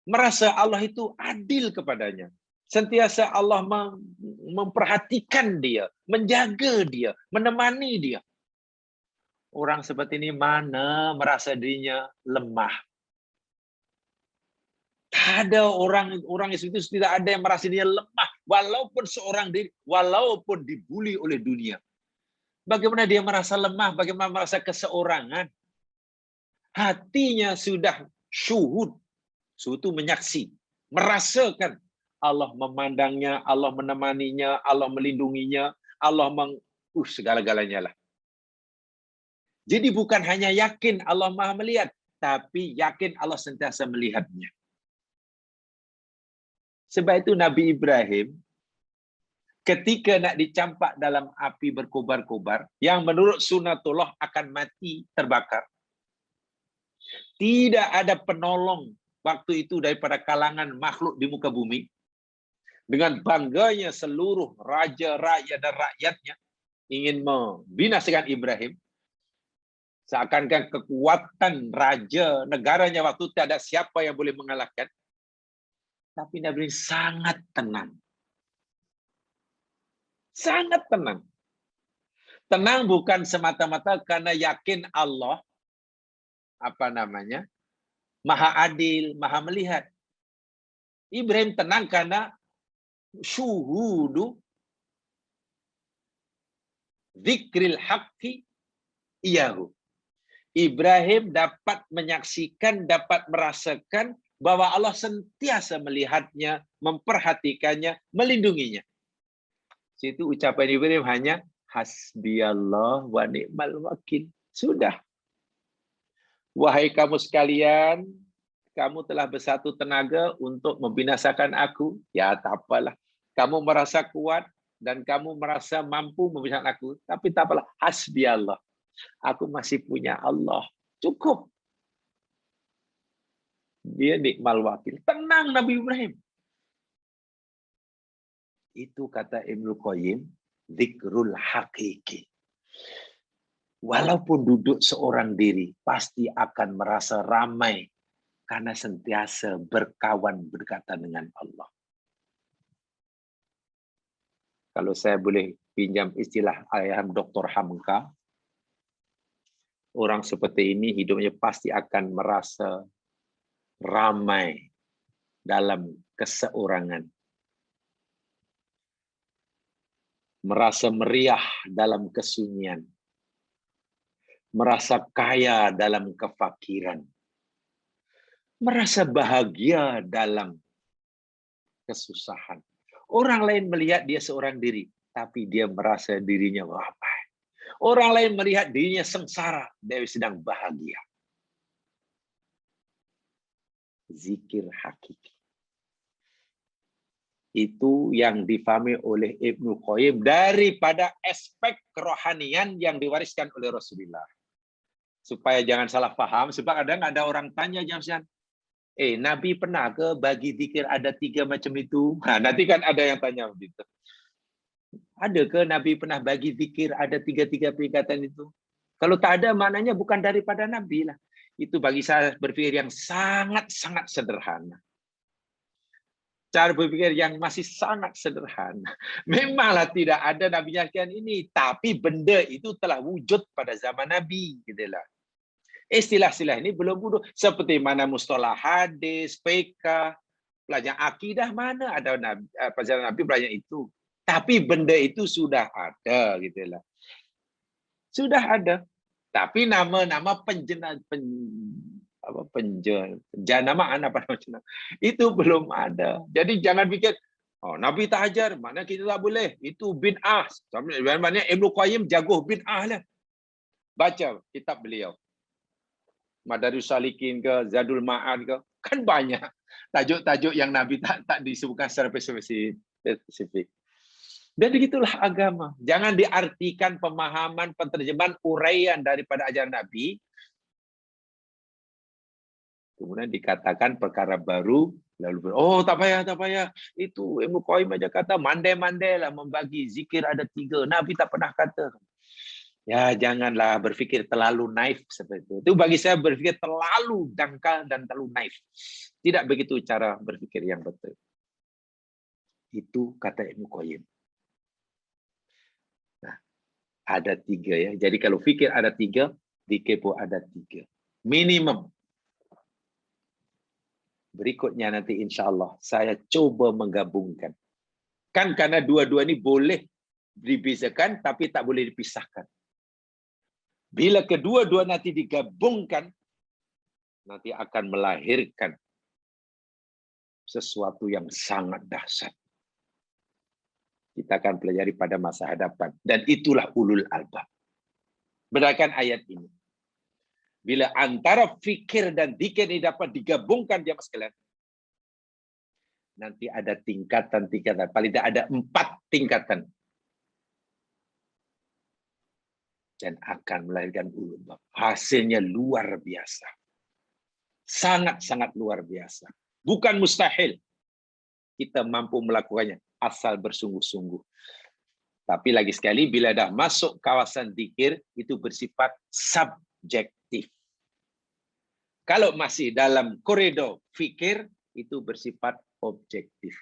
Merasa Allah itu adil kepadanya. Sentiasa Allah memperhatikan dia, menjaga dia, menemani dia. Orang seperti ini mana merasa dirinya lemah? Tak ada orang itu tidak ada yang merasa dirinya lemah, walaupun seorang diri, walaupun dibuli oleh dunia. Bagaimana dia merasa lemah? Bagaimana merasa keseorangan? Hatinya sudah syuhud. Itu menyaksi, merasakan Allah memandangnya, Allah menemaninya, Allah melindunginya, Allah segala-galanya lah. Jadi bukan hanya yakin Allah Maha melihat, tapi yakin Allah sentiasa melihatnya. Sebab itu Nabi Ibrahim ketika nak dicampak dalam api berkobar-kobar, yang menurut sunatullah akan mati terbakar. Tidak ada penolong waktu itu daripada kalangan makhluk di muka bumi. Dengan bangganya seluruh raja-raja dan rakyatnya ingin membinasakan Ibrahim. Seakan-akan kekuatan raja negaranya waktu itu tidak ada siapa yang boleh mengalahkan. Tapi Nabi sangat tenang. Sangat tenang. Tenang bukan semata-mata karena yakin Allah Maha adil, maha melihat. Ibrahim tenang karena syuhudu dzikril haqqi iyahu. Ibrahim dapat menyaksikan, dapat merasakan bahwa Allah sentiasa melihatnya, memperhatikannya, melindunginya. Situ ucapan Ibrahim hanya hasbiyallah wa ni'mal wakil. Sudah. Wahai kamu sekalian, kamu telah bersatu tenaga untuk membinasakan aku. Ya tak apalah. Kamu merasa kuat dan kamu merasa mampu membinasakan aku. Tapi tak apalah. Hasbi Allah. Aku masih punya Allah. Cukup. Dia nikmal wakil. Tenang Nabi Ibrahim. Itu kata Ibnu Qayyim. Dzikrul hakiki. Walaupun duduk seorang diri, pasti akan merasa ramai karena sentiasa berkawan berdekatan dengan Allah. Kalau saya boleh pinjam istilah ayah Dr. Hamka, orang seperti ini hidupnya pasti akan merasa ramai dalam keseorangan. Merasa meriah dalam kesunyian. Merasa kaya dalam kefakiran. Merasa bahagia dalam kesusahan. Orang lain melihat dia seorang diri, tapi dia merasa dirinya ramai. Orang lain melihat dirinya sengsara, dia sedang bahagia. Zikir hakiki. Itu yang difahami oleh Ibnu Qayyim daripada aspek kerohanian yang diwariskan oleh Rasulullah. Supaya jangan salah paham, sebab kadang ada orang tanya jangan Nabi pernah ke bagi zikir ada 3 macam itu? Nanti kan ada yang tanya begitu. Ada ke Nabi pernah bagi zikir ada 3 peringkatan itu? Kalau tak ada, maknanya bukan daripada Nabi lah. Itu bagi saya berpikir yang sangat-sangat sederhana. Cara berpikir yang masih sangat sederhana. Memanglah tidak ada Nabi Yakin ini, tapi benda itu telah wujud pada zaman Nabi. Gitulah. Istilah-istilah ini belum wujud. Seperti mana mustalah hadis, fiqh, pelajaran akidah, mana ada Nabi, pelajaran Nabi pelajaran itu. Tapi benda itu sudah ada. Gitulah. Sudah ada. Tapi nama-nama penjanamaan apa namanya itu belum ada. Jadi jangan pikir oh Nabi tak ajar, mana kita tak boleh, itu bid'ah. Sebenarnya Ibnu Qayyim jago bid'ah lah. Baca kitab beliau, Madarijus Salikin ke Zadul Ma'ad ke, kan banyak tajuk-tajuk yang Nabi tak disebutkan secara spesifik. Dan begitulah agama. Jangan diartikan pemahaman, penterjemahan, uraian daripada ajaran Nabi kemudian dikatakan perkara baru, lalu oh tak payah, itu Ibnu Qayyim aja kata mandai-mandai lah membagi zikir ada 3, Nabi tak pernah kata. Ya janganlah berfikir terlalu naif seperti itu. Itu bagi saya berfikir terlalu dangkal dan terlalu naif. Tidak begitu cara berfikir yang betul. Itu kata Ibnu Qayyim. Nah, ada 3 ya. Jadi kalau fikir ada 3, zikir pun ada 3. Minimum. Berikutnya nanti insya Allah saya coba menggabungkan. Kan karena dua-dua ini boleh dibezakan tapi tak boleh dipisahkan. Bila kedua-dua nanti digabungkan, nanti akan melahirkan sesuatu yang sangat dahsyat. Kita akan pelajari pada masa hadapan. Dan itulah ulul albab. Berdasarkan ayat ini. Bila antara fikir dan dzikir ini dapat digabungkan jemaah sekalian, nanti ada tingkatan-tingkatan. Paling tidak ada 4 tingkatan. Dan akan melahirkan ulul albab. Hasilnya luar biasa. Sangat-sangat luar biasa. Bukan mustahil kita mampu melakukannya asal bersungguh-sungguh. Tapi lagi sekali, bila dah masuk kawasan dzikir, itu bersifat subjektif. Kalau masih dalam koridor fikir, itu bersifat objektif.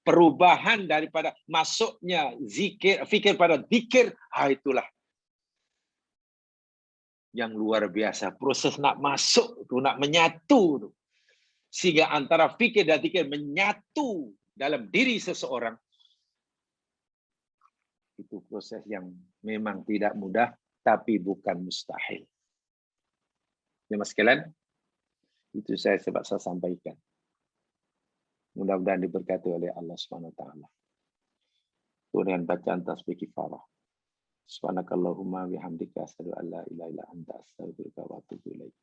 Perubahan daripada masuknya zikir, fikir pada dzikir, itulah yang luar biasa. Proses nak masuk, nak menyatu. Sehingga antara fikir dan dzikir menyatu dalam diri seseorang. Itu proses yang memang tidak mudah, tapi bukan mustahil. Jemaah sekalian, itu saya sampaikan. Mudah-mudahan diberkati oleh Allah Subhanahu wa taala. Dengan bacaan tasbih kifarah. Subhanakallahumma bihamdika asyhadu an la ilaha illa anta astaghfiruka wa atubu ilaik.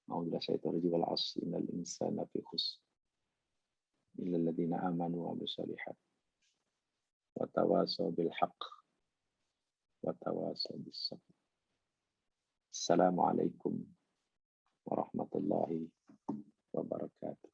A'udzu billahi wal 'asri innal insana fi khusr. Illal ladzina amanu wa 'amilus shalihat. Wa tawasaw bil haqq wa tawasaw bis sabr. Assalamualaikum warahmatullahi